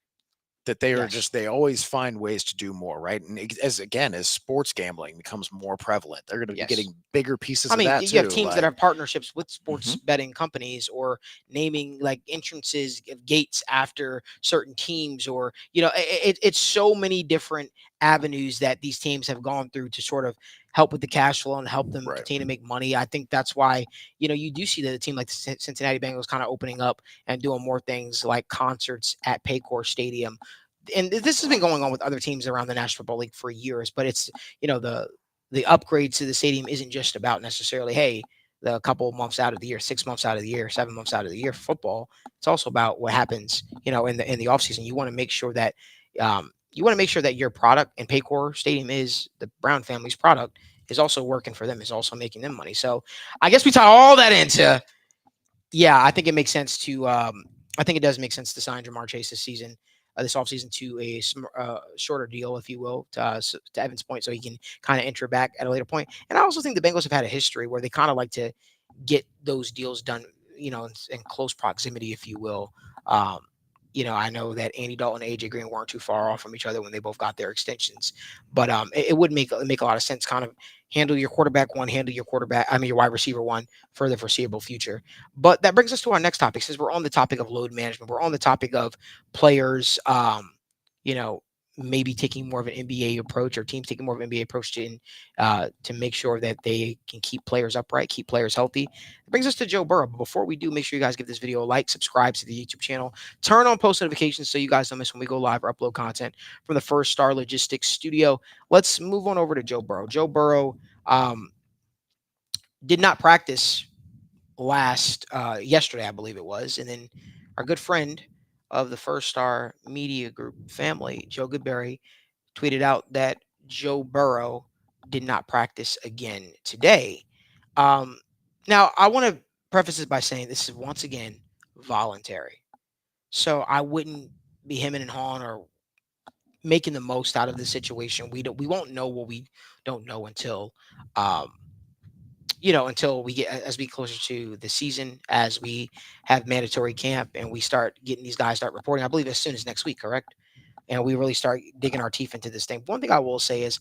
that they are they always find ways to do more, right? And as sports gambling becomes more prevalent, they're going to be getting bigger pieces of that too. You have teams that have partnerships with sports betting companies, or naming like entrances, gates after certain teams, or it's so many different avenues that these teams have gone through to sort of help with the cash flow and help them continue to make money. I think that's why, you do see that a team like the Cincinnati Bengals kind of opening up and doing more things like concerts at Paycor Stadium. And this has been going on with other teams around the National Football League for years, but it's, the upgrades to the stadium isn't just about necessarily, hey, the couple of months out of the year, 6 months out of the year, 7 months out of the year for football. It's also about what happens, in the offseason. You want to make sure that, your product, and Paycor Stadium is the Brown family's product, is also working for them, is also making them money. So I guess we tie all that into, I think it makes sense to, I think it does make sense to sign Jamar Chase this season. this offseason to a shorter deal, if you will, to Evan's point, so he can kind of enter back at a later point. And I also think the Bengals have had a history where they kind of like to get those deals done, in close proximity, if you will. I know that Andy Dalton and AJ Green weren't too far off from each other when they both got their extensions, but it would make a lot of sense. Kind of handle your quarterback one, your wide receiver one for the foreseeable future. But that brings us to our next topic. Since we're on the topic of load management, we're on the topic of players, maybe taking more of an NBA approach, or teams taking more of an NBA approach to make sure that they can keep players upright, keep players healthy. It brings us to Joe Burrow. But before we do, make sure you guys give this video a like, subscribe to the YouTube channel, turn on post notifications so you guys don't miss when we go live or upload content from the First Star Logistics studio. Let's move on over to Joe Burrow. Joe Burrow did not practice yesterday, I believe it was. And then our good friend of the First Star Media Group family, Joe Goodberry, tweeted out that Joe Burrow did not practice again today. Now, I want to preface this by saying this is once again voluntary. So I wouldn't be hemming and hawing or making the most out of the situation. We won't know what we don't know until until we get as we get closer to the season, as we have mandatory camp and we start getting these guys start reporting. I believe as soon as next week, correct? And we really start digging our teeth into this thing. One thing I will say is,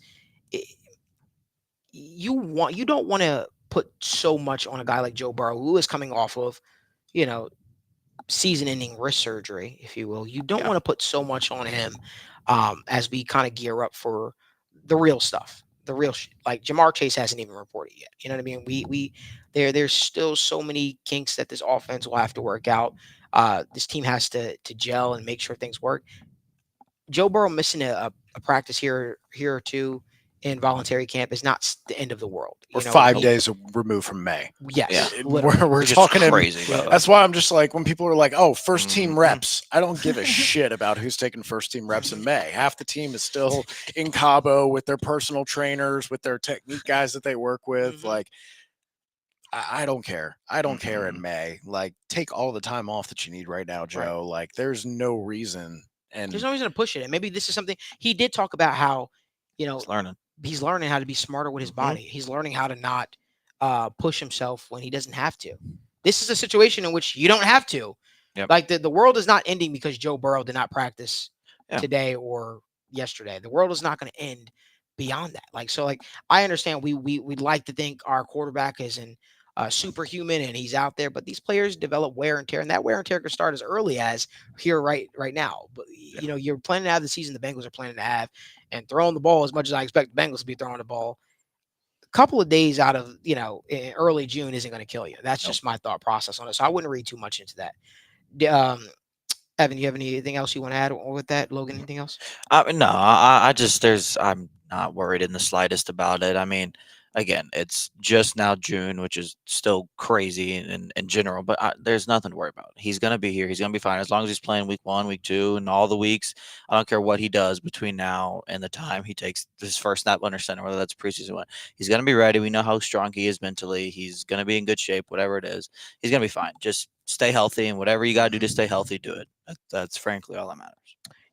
you don't want to put so much on a guy like Joe Burrow, who is coming off of, season-ending wrist surgery, if you will. You don't want to put so much on him as we kind of gear up for the real stuff. The real like Jamar Chase hasn't even reported yet. You know what I mean? There's still so many kinks that this offense will have to work out. This team has to gel and make sure things work. Joe Burrow missing a practice here or two in voluntary camp is not the end of the world. We're 5 days removed from May. Yes, we're talking crazy. That's why I'm just like, when people are like, "Oh, first team reps," I don't give a shit about who's taking first team reps in May. Half the team is still in Cabo with their personal trainers, with their technique guys that they work with. Mm-hmm. Like, I don't care. I don't care in May. Like, take all the time off that you need right now, Joe. Right. Like, there's no reason. And there's no reason to push it. And maybe this is something he did talk about, how, he's learning how to be smarter with his body. He's learning how to not push himself when he doesn't have to. This is a situation in which you don't have to. Yep. Like the world is not ending because Joe Burrow did not practice today or yesterday. The world is not going to end beyond that. Like I understand we'd like to think our quarterback is in superhuman and he's out there, but these players develop wear and tear, and that wear and tear can start as early as here right now. But you're planning to have the season the Bengals are planning to have, and throwing the ball as much as I expect the Bengals to be throwing the ball, a couple of days out of in early June isn't going to kill you. That's just my thought process on it. So I wouldn't read too much into that. Evan, you have anything else you want to add with that? Logan, anything else? No, I'm not worried in the slightest about it. I mean, again, it's just now June, which is still crazy in general, but there's nothing to worry about. He's going to be here. He's going to be fine as long as he's playing week 1, week 2, and all the weeks. I don't care what he does between now and the time he takes his first snap under center, whether that's preseason one. He's going to be ready. We know how strong he is mentally. He's going to be in good shape, whatever it is. He's going to be fine. Just stay healthy, and whatever you got to do to stay healthy, do it. That's frankly all that matters.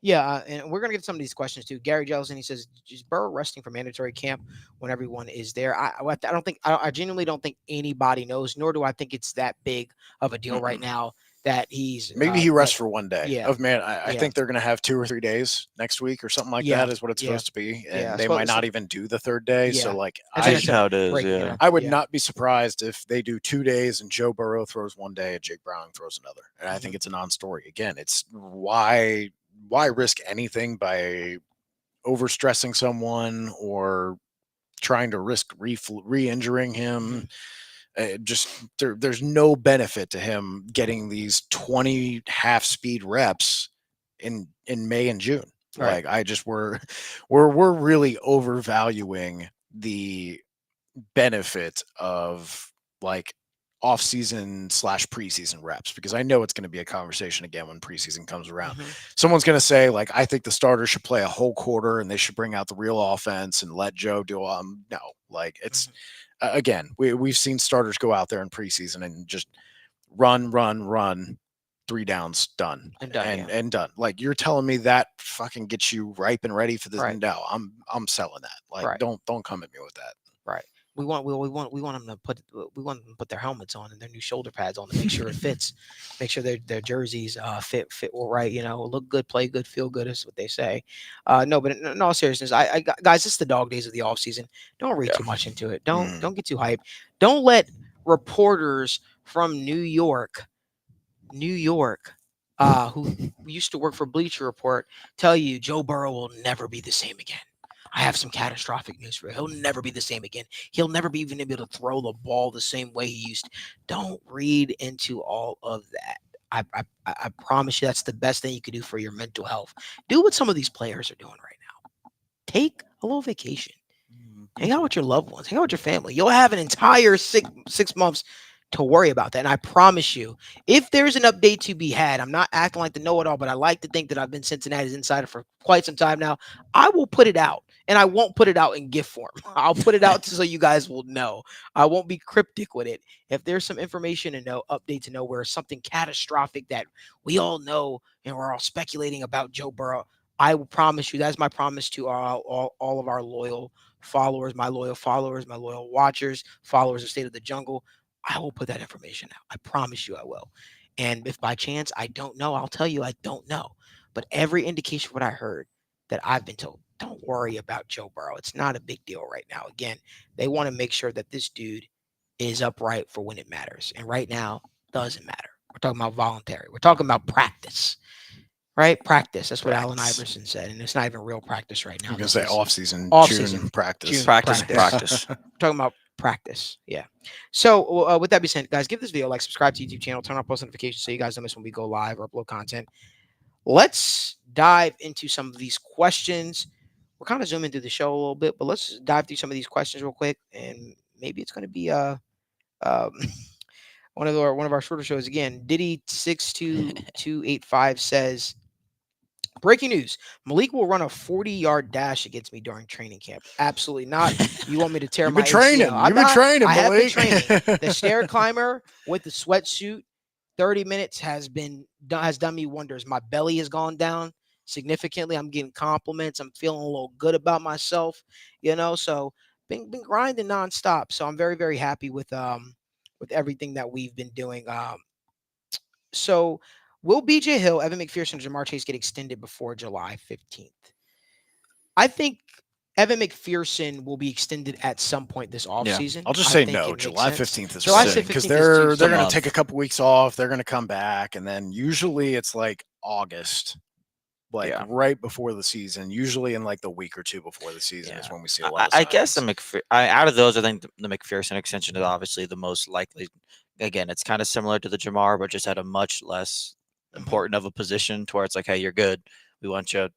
Yeah, and we're going to get some of these questions too. Gary Jellison, he says, is Burrow resting for mandatory camp when everyone is there? I genuinely don't think anybody knows, nor do I think it's that big of a deal right now that he's maybe he rests for one day. Yeah. I think they're going to have 2 or 3 days next week or something like that is what it's supposed to be. And they might not even do the 3rd day. Yeah. So like, that's how it is. I would not be surprised if they do 2 days and Joe Burrow throws one day and Jake Browning throws another. And I think it's a non-story. Again, it's why risk anything by overstressing someone or trying to risk re-injuring him? There's no benefit to him getting these 20 half-speed reps in May and June. Right. Like we're really overvaluing the benefit of like off-season / preseason reps, because I know it's going to be a conversation again when preseason comes around. Someone's going to say, like, I think the starters should play a whole quarter and they should bring out the real offense and let Joe do no, like it's again, we've seen starters go out there in preseason and just run 3 downs done And done, and done. Like you're telling me that fucking gets you ripe and ready for this. Right. No, I'm selling that. Like Right. don't come at me with that. Right. We want them to put their helmets on and their new shoulder pads on to make sure it fits, make sure their jerseys fit all right. Look good, play good, feel good is what they say. No, but in all seriousness, guys, it's the dog days of the offseason. Don't read too much into it. Don't get too hyped. Don't let reporters from New York, who used to work for Bleacher Report, tell you Joe Burrow will never be the same again. I have some catastrophic news for you. He'll never be the same again. He'll never be even able to throw the ball the same way he used to. Don't read into all of that. I promise you that's the best thing you can do for your mental health. Do what some of these players are doing right now. Take a little vacation. Hang out with your loved ones. Hang out with your family. You'll have an entire six months to worry about that. And I promise you, if there's an update to be had, I'm not acting like the know-it-all, but I like to think that I've been Cincinnati's insider for quite some time now. I will put it out, and I won't put it out in gift form. I'll put it out so you guys will know. I won't be cryptic with it. If there's some information to know, update to know where something catastrophic that we all know and we're all speculating about Joe Burrow, I will promise you, that's my promise to all of our loyal followers, my loyal watchers, followers of State of the Jungle. I will put that information out. I promise you I will. And if by chance I don't know, I'll tell you I don't know. But every indication what I heard that I've been told, don't worry about Joe Burrow. It's not a big deal right now. Again, they want to make sure that this dude is upright for when it matters. And right now, doesn't matter. We're talking about voluntary. We're talking about practice. Right? Practice. That's what Allen Iverson said. And it's not even real practice right now. You're going to say off-season, June practice. June Practice. We're talking about practice. Yeah. So with that being said, guys, give this video a like, subscribe to the YouTube channel, turn on post notifications so you guys don't miss when we go live or upload content. Let's dive into some of these questions. We're kind of zooming through the show a little bit, but let's dive through some of these questions real quick. And maybe it's going to be one of our shorter shows again. Diddy62285 says, breaking news: Malik will run a 40-yard dash against me during training camp. Absolutely not. You want me to tear my ACL? You've been training, I have been Malik. training. The stair climber with the sweatsuit, 30 minutes has done me wonders. My belly has gone down significantly. I'm getting compliments. I'm feeling a little good about myself, so been grinding nonstop. So I'm very, very happy with everything that we've been doing. So will BJ Hill, Evan McPherson, and Jamar Chase get extended before July 15th? I think Evan McPherson will be extended at some point this offseason. I'll just say no. July 15th is July fine, 15th because is they're too going to soon. take a couple weeks off. They're going to come back, and then usually it's like August, right before the season. Usually in like the week or two before the season is when we see a lot of I guess signings. out of those, I think the McPherson extension is obviously the most likely. Again, it's kind of similar to the Jamar, but just at a much less important of a position to where it's like, hey, you're good. We want you.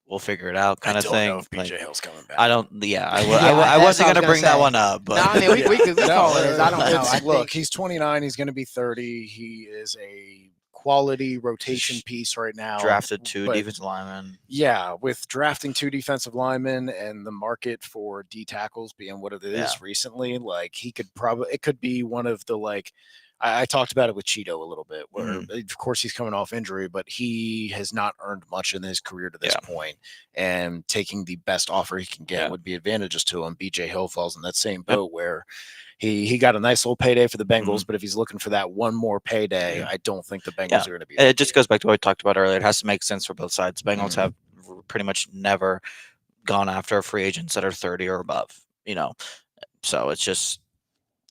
We'll figure it out, kind of thing. I don't know if BJ Hill's coming back. I don't. Yeah, I wasn't going to bring that one up, but no, I mean, we could call it. I don't know. Look, he's 29. He's going to be 30. He is a quality rotation piece right now. Drafted 2 defensive linemen. Yeah, with drafting 2 defensive linemen and the market for D tackles being what it is recently, like he could it could be one of the I talked about it with Cheeto a little bit, where of course he's coming off injury, but he has not earned much in his career to this point, and taking the best offer he can get would be advantageous to him. BJ Hill falls in that same boat where he got a nice little payday for the Bengals, but if he's looking for that one more payday, I don't think the Bengals are going to be. It just goes back to what we talked about earlier. It has to make sense for both sides. Bengals have pretty much never gone after free agents that are 30 or above, so it's just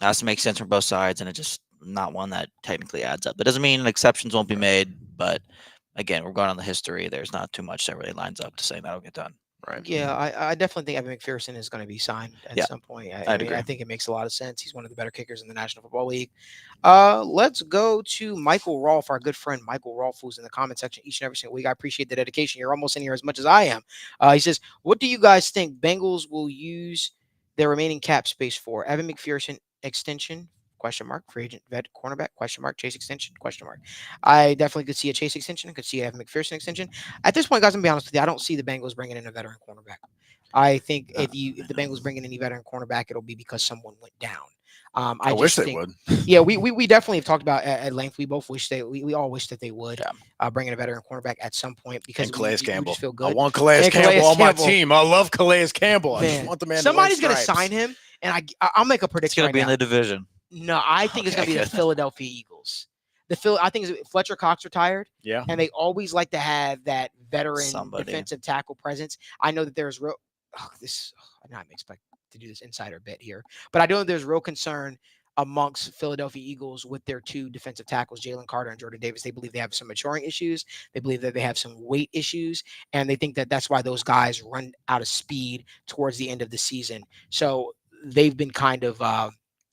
has to make sense for both sides, and it just not one that technically adds up. That doesn't mean exceptions won't be made, but again, we're going on the history. There's not too much that really lines up to say that'll get done. Right. Yeah, I definitely think Evan McPherson is going to be signed at some point. I think it makes a lot of sense. He's one of the better kickers in the National Football League. Let's go to Michael Rolfe, our good friend Michael Rolfe, who's in the comment section each and every single week. I appreciate the dedication. You're almost in here as much as I am. He says, what do you guys think Bengals will use their remaining cap space for? Evan McPherson extension? ? Free agent vet cornerback ? Chase extension ? I definitely could see a Chase extension. I could see a Evan McPherson extension. At this point, guys, I'm gonna be honest with you. I don't see the Bengals bringing in a veteran cornerback. I think if the Bengals bring in any veteran cornerback, it'll be because someone went down. I wish they would. Yeah, we definitely have talked about at length. We both wish we all wish that they would bring in a veteran cornerback at some point because and Calais we Campbell. just feel good. I want Calais Campbell on my team. I love Calais Campbell. I just want the man. Somebody's going to sign him, and I'll make a prediction. It's going to be in the division. No, I think it's going to be the Philadelphia Eagles. I think Fletcher Cox retired. Yeah, and they always like to have that veteran defensive tackle presence. I know that there's real. I'm not expecting to do this insider bit here, but I know there's real concern amongst Philadelphia Eagles with their two defensive tackles, Jalen Carter and Jordan Davis. They believe they have some maturing issues. They believe that they have some weight issues, and they think that that's why those guys run out of speed towards the end of the season. So they've been kind of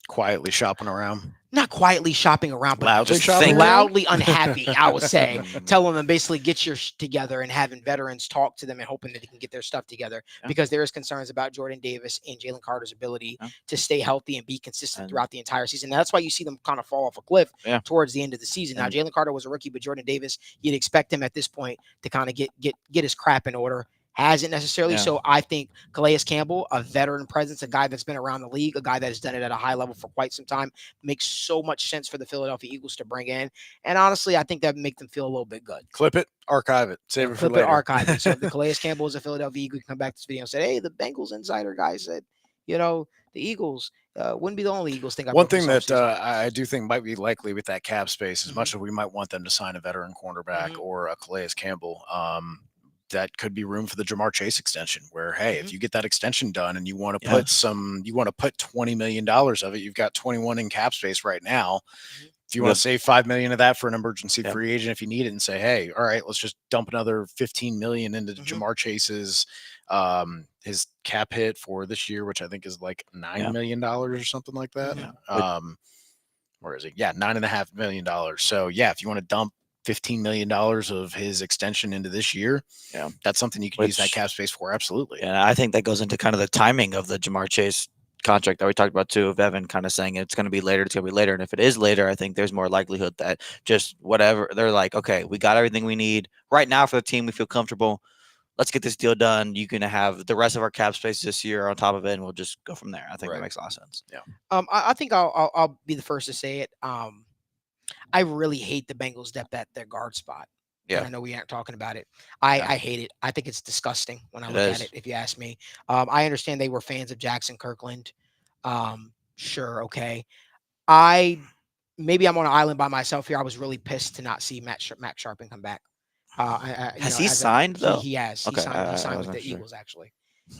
quietly shopping around. Not quietly shopping around, but loudly unhappy, I would say, telling them basically get your together and having veterans talk to them and hoping that they can get their stuff together because there is concerns about Jordan Davis and Jalen Carter's ability to stay healthy and be consistent throughout the entire season. Now, that's why you see them kind of fall off a cliff towards the end of the season. Now, Jalen Carter was a rookie, but Jordan Davis, you'd expect him at this point to kind of get his crap in order. Hasn't necessarily. So I think Calais Campbell, a veteran presence, a guy that's been around the league, a guy that has done it at a high level for quite some time, makes so much sense for the Philadelphia Eagles to bring in. And honestly, I think that would make them feel a little bit good. Clip it, archive it, save it for later. Archive it. So if the Calais Campbell is a Philadelphia Eagle, you can come back to this video and say, hey, the Bengals insider guy said, the Eagles wouldn't be the only Eagles thing. One thing that I do think might be likely with that cap space, as much as we might want them to sign a veteran cornerback or a Calais Campbell, that could be room for the Jamar Chase extension where, hey, if you get that extension done and you want to put $20 million of it, you've got 21 in cap space right now. If you want to save $5 million of that for an emergency free agent, if you need it, and say, hey, all right, let's just dump another $15 million into Jamar Chase's, his cap hit for this year, which I think is like $9 million or something like that. Where is it? Yeah. $9.5 million. So yeah, if you want to dump $15 million of his extension into this year. That's something you can use that cap space for. Absolutely. And I think that goes into kind of the timing of the Jamar Chase contract that we talked about too, of Evan kind of saying it's going to be later. And if it is later, I think there's more likelihood that just whatever they're like, okay, we got everything we need right now for the team. We feel comfortable. Let's get this deal done. You can have the rest of our cap space this year on top of it, and we'll just go from there. I think that makes a lot of sense. I think I'll be the first to say it. I really hate the Bengals depth at their guard spot. I know we aren't talking about it. I hate it. I think it's disgusting when I look at it, if you ask me. I understand they were fans of Jackson Kirkland. Sure, okay. Maybe I'm on an island by myself here. I was really pissed to not see Matt Sharpen come back. Has he signed, though? He has. He signed with the Eagles, actually.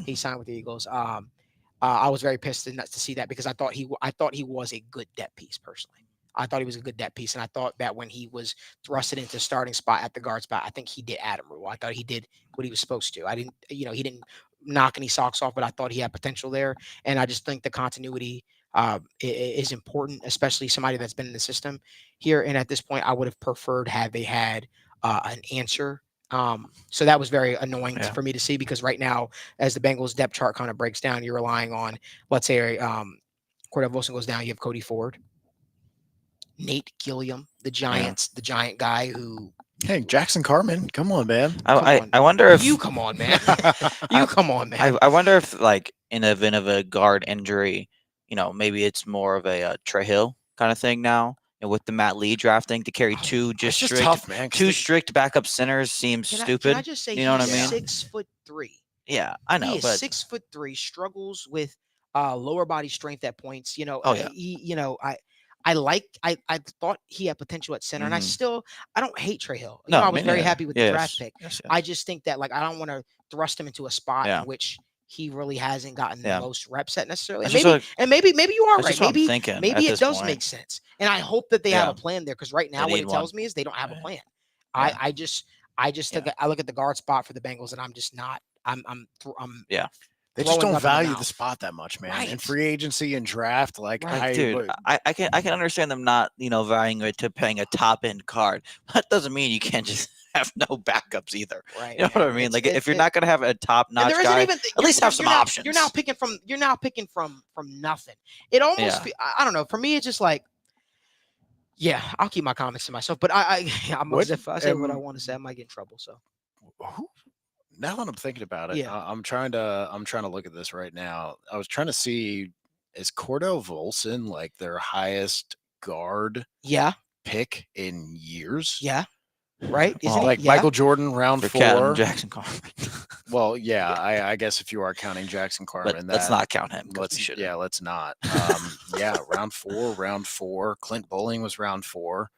He signed with the Eagles. I was very pissed to see that because I thought he was a good depth piece, personally. I thought he was a good depth piece, and I thought that when he was thrusted into starting spot at the guard spot, I think he did admirable. I thought he did what he was supposed to. He didn't knock any socks off, but I thought he had potential there, and I just think the continuity is important, especially somebody that's been in the system here. And at this point, I would have preferred had they had an answer. So that was very annoying for me to see because right now, as the Bengals depth chart kind of breaks down, you're relying on, let's say, Cordell Wilson goes down, you have Cody Ford. Nate Gilliam, the giant guy who. Hey, Jackson Carman, come on, man. I wonder if you come on, man. Come on, man. I wonder if, like, in the event of a guard injury, maybe it's more of a Trey Hill kind of thing now. And with the Matt Lee drafting to carry two strict, tough, man, strict backup centers seems stupid. Can I just say, you know what I mean? 6'3". Yeah, I know. He is 6'3", struggles with lower body strength at points. I thought he had potential at center, and I don't hate Trey Hill. I was very happy with the draft pick. I just think that I don't want to thrust him into a spot in which he really hasn't gotten the most reps at necessarily. And maybe you are right. Maybe it does make sense. And I hope that they have a plan there because right now what it tells me is they don't have a plan. I just think I look at the guard spot for the Bengals and I'm just not. They just don't value the spot that much, man. In free agency and draft, I can understand them not, valuing it to paying a top end card. That doesn't mean you can't just have no backups either. Right. You know what I mean? If you're not going to have a top notch guy, at least have some options. You're now picking from nothing. It almost, I don't know. For me, it's just I'll keep my comments to myself. But if I say what I want to say, I might get in trouble. So. Now that I'm thinking about it, I'm trying to look at this right now. I was trying to see is Cordell Volson like their highest guard Yeah, pick in years? yeah, right. Isn't Well, it? Like Yeah. Michael Jordan, round For Cat 4. and Jackson Carmen. Well, yeah, I guess if you are counting Jackson Carmen, But let's not count him. Let's not. Yeah, round 4. Clint Bowling was round 4.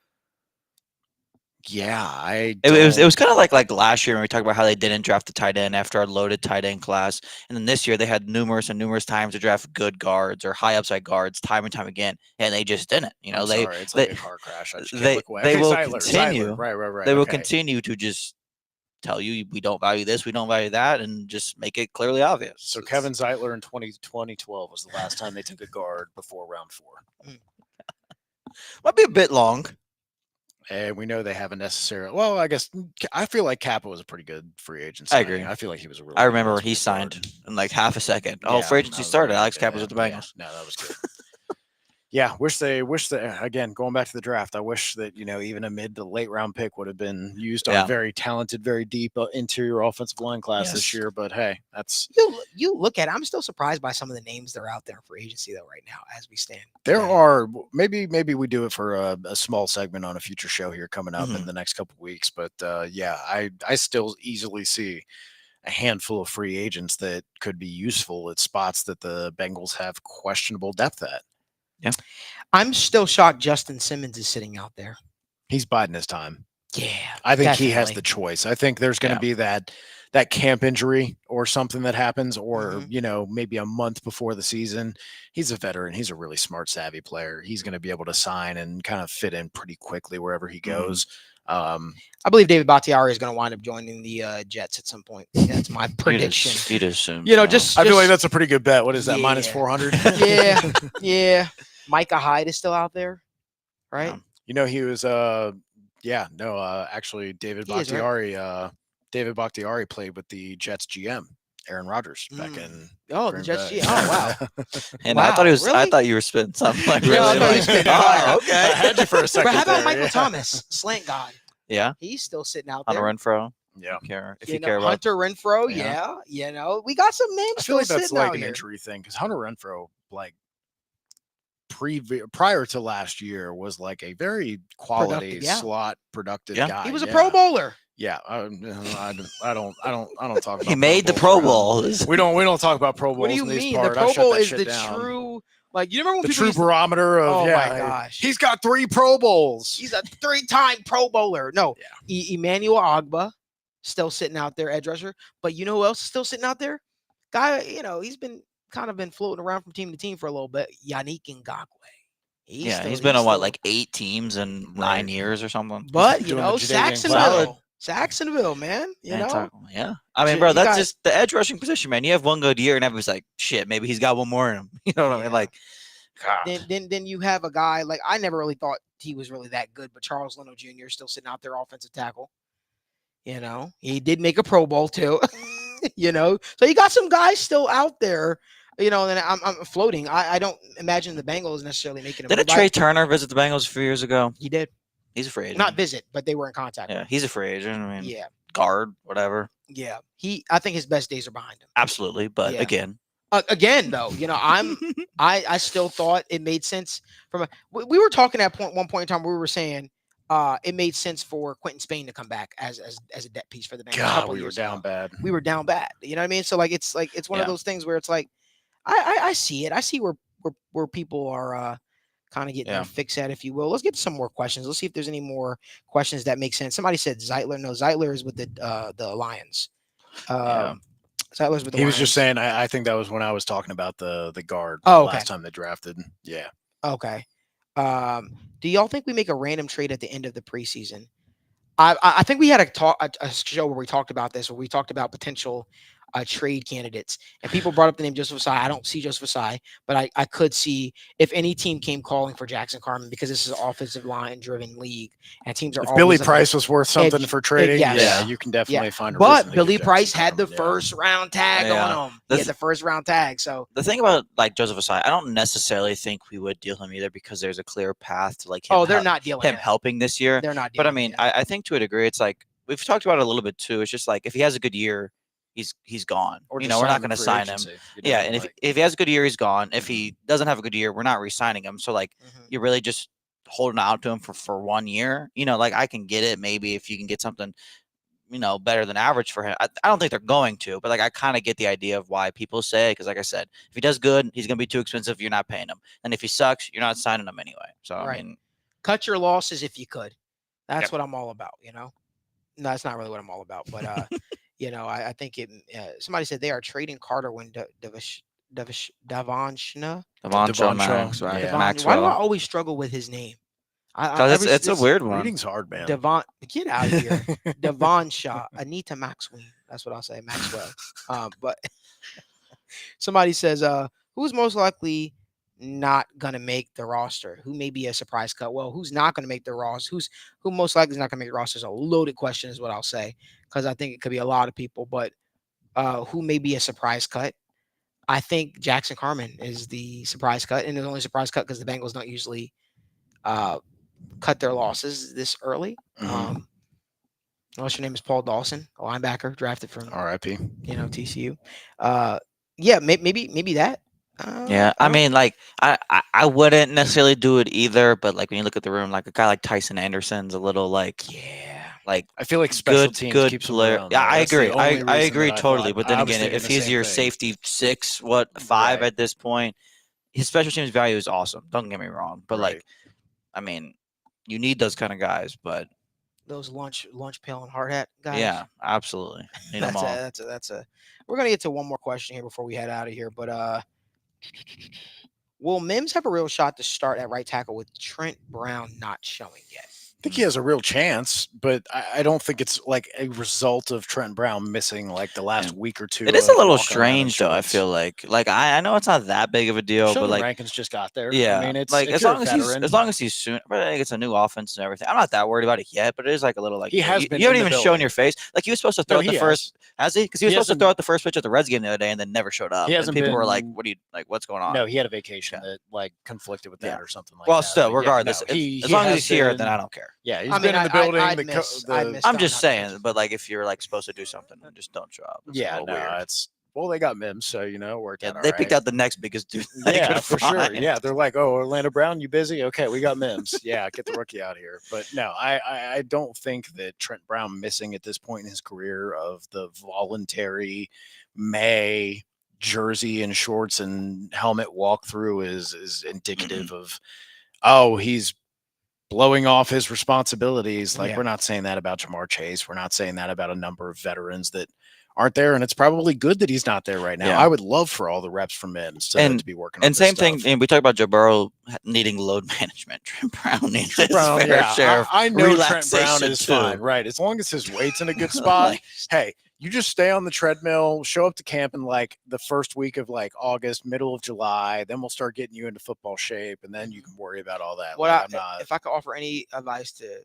Yeah, It was kind of like last year when we talked about how they didn't draft the tight end after our loaded tight end class, and then this year they had numerous times to draft good guards or high upside guards time and time again, and they just didn't. You know, it's like a car crash. I just can't they look away. they Okay, will Zeitler, continue. Right. They will okay. continue to just tell you we don't value this, we don't value that, and just make it clearly obvious. So Kevin Zeitler in 2012 was the last time they took a guard before round 4. Might be a bit long. And we know they haven't necessarily. Well, I guess I feel like Kappa was a pretty good free agent. I signing. agree. I feel like he was a really. I good remember when offensive he guard. signed in like half a second. Oh, Yeah, free agency that was started. very Alex good. Kappa was with the Bengals. No, that was good. Yeah, wish they again going back to the draft. I wish that even a mid to late round pick would have been used on a very talented, very deep interior offensive line class this year. But hey, that's you look at it, I'm still surprised by some of the names that are out there for agency though right now as we stand. there are maybe we do it for a small segment on a future show here coming up in the next couple of weeks. But yeah, I still easily see a handful of free agents that could be useful at spots that the Bengals have questionable depth at. Yeah. I'm still shocked Justin Simmons is sitting out there. He's biding his time. Yeah. I think he has definitely. the choice. I think there's going to be that camp injury or something that happens, or maybe a month before the season. He's a veteran. He's a really smart, savvy player. He's going to be able to sign and kind of fit in pretty quickly wherever he goes. I believe David Bakhtiari is going to wind up joining the Jets at some point. That's my prediction. You'd assume. I feel like that's a pretty good bet. What is that? Yeah. Minus 400? Yeah. Micah Hyde is still out there, right? He was actually David He is, right? David Bakhtiari played with the Jets GM Aaron Rodgers back in the Jets GM. Oh wow. And Wow, I thought he was. really? I thought you were spitting something like Yeah, I really. thought you Like, were spitting oh, okay. I had you for a second. But how about there, Michael yeah. Thomas, slant god? Yeah, He's still sitting out Hunter there. Renfro. Yeah. If you care about. Hunter Renfro, Yeah. we got some names I still feel like that's sitting like out an here. injury thing because Hunter Renfro, like prior to last year, was like a very quality Productive, yeah. slot productive Yeah. guy. He was a Pro Bowler. Yeah, I don't talk about. He made the Pro Bowl. We don't talk about Pro Bowls. What do you in these mean? The part. I Pro shut Bowl that is shit the down. true, like, you remember when the people true used barometer of Oh, my hey, gosh. he's got 3 Pro Bowls. he's a 3-time Pro Bowler. No, Emmanuel Ogbah still sitting out there, edge rusher. But you know who else is still sitting out there? Guy, he's been floating around from team to team for a little bit. Yannick Ngakoue. He's been on like 8 teams in 9 years or something. But Doing the Jadavian Jacksonville, man. Yeah. I mean, Shit, bro, you that's got- just the edge rushing position, man. You have one good year, and everybody's like, shit, maybe he's got one more in him. You know what I mean? Like, God. Then you have a guy like I never really thought he was really that good, but Charles Leno Jr. is still sitting out there, offensive tackle. He did make a Pro Bowl too. So you got some guys still out there. And I'm floating. I don't imagine the Bengals necessarily making a Didn't move. Trey Turner visit the Bengals a few years ago? He did He's a free agent. not visit, but they were in contact. Yeah, he's a free agent. I mean, Yeah. guard, whatever. Yeah. I think his best days are behind him. Absolutely. But Yeah. again, Again, though, I still thought it made sense we were talking at one point in time where we were saying it made sense for Quentin Spain to come back as a depth piece for the Bengals. God, we were down bad. We were down bad. You know what I mean? So it's one of those things where it's like I see it. I see where people are kind of getting their fix at, if you will. Let's get to some more questions. Let's see if there's any more questions that make sense. Somebody said Zeitler. No, Zeitler is with the Lions. Zeitler's with the He Lions. was just saying. I think that was when I was talking about the guard. Oh, okay. Last time they drafted. Yeah. Okay. Do y'all think we make a random trade at the end of the preseason? I think we had a show where we talked about this, where we talked about potential trade candidates, and people brought up the name Joseph Asai. I don't see Joseph Asai, but I could see if any team came calling for Jackson Carmen, because this is an offensive line driven league, and teams are If always Billy looking- Price was worth something Edge- for trading, yes. yeah, you can definitely find a But reason to Billy get Price Jackson had the Carmen, first round tag Yeah. on him. He had the first round tag. So the thing about like Joseph Asai, I don't necessarily think we would deal him either, because there's a clear path to like him, they're not dealing him helping this year. They're not. But I dealing mean, with it. I think to a degree, it's like we've talked about it a little bit too. It's just like if he has a good year, he's gone. Or We're just not sign him going to free sign him. agency, Yeah, and if he has a good year, he's gone. If Mm-hmm. he doesn't have a good year, we're not re-signing him. So like you're really just holding out to him for 1 year. Like I can get it maybe if you can get something better than average for him. I don't think they're going to, but like I kind of get the idea of why people say, because like I said, if he does good, he's gonna be too expensive. You're not paying him, and if he sucks, you're not signing him anyway. So Right. I mean, cut your losses if you could. That's Yep. what I'm all about. No, that's not really what I'm all about. But I think it. Somebody said they are trading Carter when Davon Shna. Devon Shaw, Devon Shaw, Max, right? yeah. Why do I Maxwell. always struggle with his name? Because it's a weird one. Reading's hard, man. Devon, get out of here. Devon Shaw, Anita Maxwell. That's what I'll say, Maxwell. But somebody says, who's most likely not gonna make the roster? Who may be a surprise cut? Well, who's not gonna make the roster? Who most likely is not gonna make the roster? Is a loaded question, is what I'll say, because I think it could be a lot of people. But who may be a surprise cut? I think Jackson Carman is the surprise cut, and the only surprise cut because the Bengals don't usually cut their losses this early. Unless your name is Paul Dawson, a linebacker drafted from R.I.P. TCU. Yeah, maybe that. Yeah, I mean, like I wouldn't necessarily do it either, but like when you look at the room, like a guy like Tyson Anderson's a little like like I feel like special good teams good keeps him player. around, Yeah, though. I That's the agree. only I reason that agree I totally. thought- But then I was again, thinking if the he's same your thing. safety 6, 5 Right. at this point, his special teams value is awesome. Don't get me wrong, but Right. like, I mean, you need those kind of guys. But those lunch pail and hard hat guys. yeah, absolutely need them all. That's a. We're gonna get to one more question here before we head out of here, but will Mims have a real shot to start at right tackle with Trent Brown not showing yet? I think he has a real chance, but I don't think it's like a result of Trent Brown missing like the last week or two. It is a of little walking around in strange, though. I shorts. feel like I know it's not that big of a deal, but Sheldon like Rankins just got there. yeah, I mean, it's like if as you're a long veteran, as he's soon, but I think it's a new offense and everything. I'm not that worried about it yet, but it is like a little like He has been you haven't in the even shown building. your face. Like he was supposed to throw No, out the he first. Has he? Because he was He supposed to hasn't- throw out the first pitch at the Reds game the other day and then never showed up. He And hasn't people were like, been- "What do you like? What's going on?" no, he had a vacation Yeah. that like conflicted with that Yeah. or something like Well, that. still, But yeah, regardless, no, he as long as has he's here, been- then I don't care. Yeah, he's I been mean, in the building. I'd the miss I'm Don just not saying, first. but like if you're like supposed to do something, then just don't show up. It's a yeah, little no, weird. it's well, they got Mims, so it worked out. They all picked right. out the next biggest dude. they Yeah, could for sure. find. Yeah, they're like, oh, Orlando Brown, you busy? Okay, we got Mims. Yeah, get the rookie out here. But no, I don't think that Trent Brown missing at this point in his career of the voluntary May jersey and shorts and helmet walkthrough is indicative of, oh, he's blowing off his responsibilities. Like we're not saying that about Jamar Chase. We're not saying that about a number of veterans that aren't there, and it's probably good that he's not there right now. Yeah. I would love for all the reps from Mims to be working on And this same stuff. thing, and we talk about Joe Burrow needing load management. Trent Brown needs his Brown, fair yeah, share of I know Trent Brown relaxation, is too. fine, right? As long as his weight's in a good spot. Like, Hey, you just stay on the treadmill, show up to camp in like the first week of like August, middle of July, then we'll start getting you into football shape, and then you can worry about all that. Like, I'm not If I could offer any advice to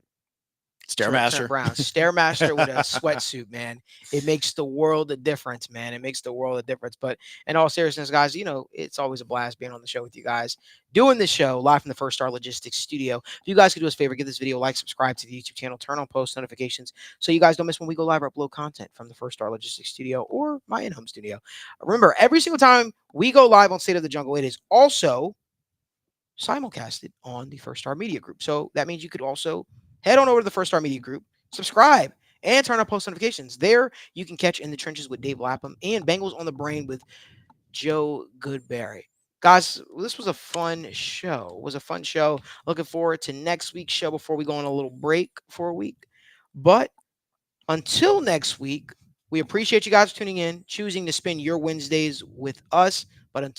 Stairmaster. Trent Brown, Stairmaster with a sweatsuit, man. It makes the world of difference, man. It makes the world of difference. But in all seriousness, guys, it's always a blast being on the show with you guys. Doing this show live from the First Star Logistics studio. If you guys could do us a favor, give this video a like, subscribe to the YouTube channel, turn on post notifications so you guys don't miss when we go live or upload content from the First Star Logistics studio or my in-home studio. Remember, every single time we go live on State of the Jungle, it is also simulcasted on the First Star Media Group. So that means you could also head on over to the First Star Media Group, subscribe, and turn on post notifications. There, you can catch In the Trenches with Dave Lapham and Bengals on the Brain with Joe Goodberry. Guys, this was a fun show. It was a fun show. Looking forward to next week's show before we go on a little break for a week. But until next week, we appreciate you guys tuning in, choosing to spend your Wednesdays with us. But until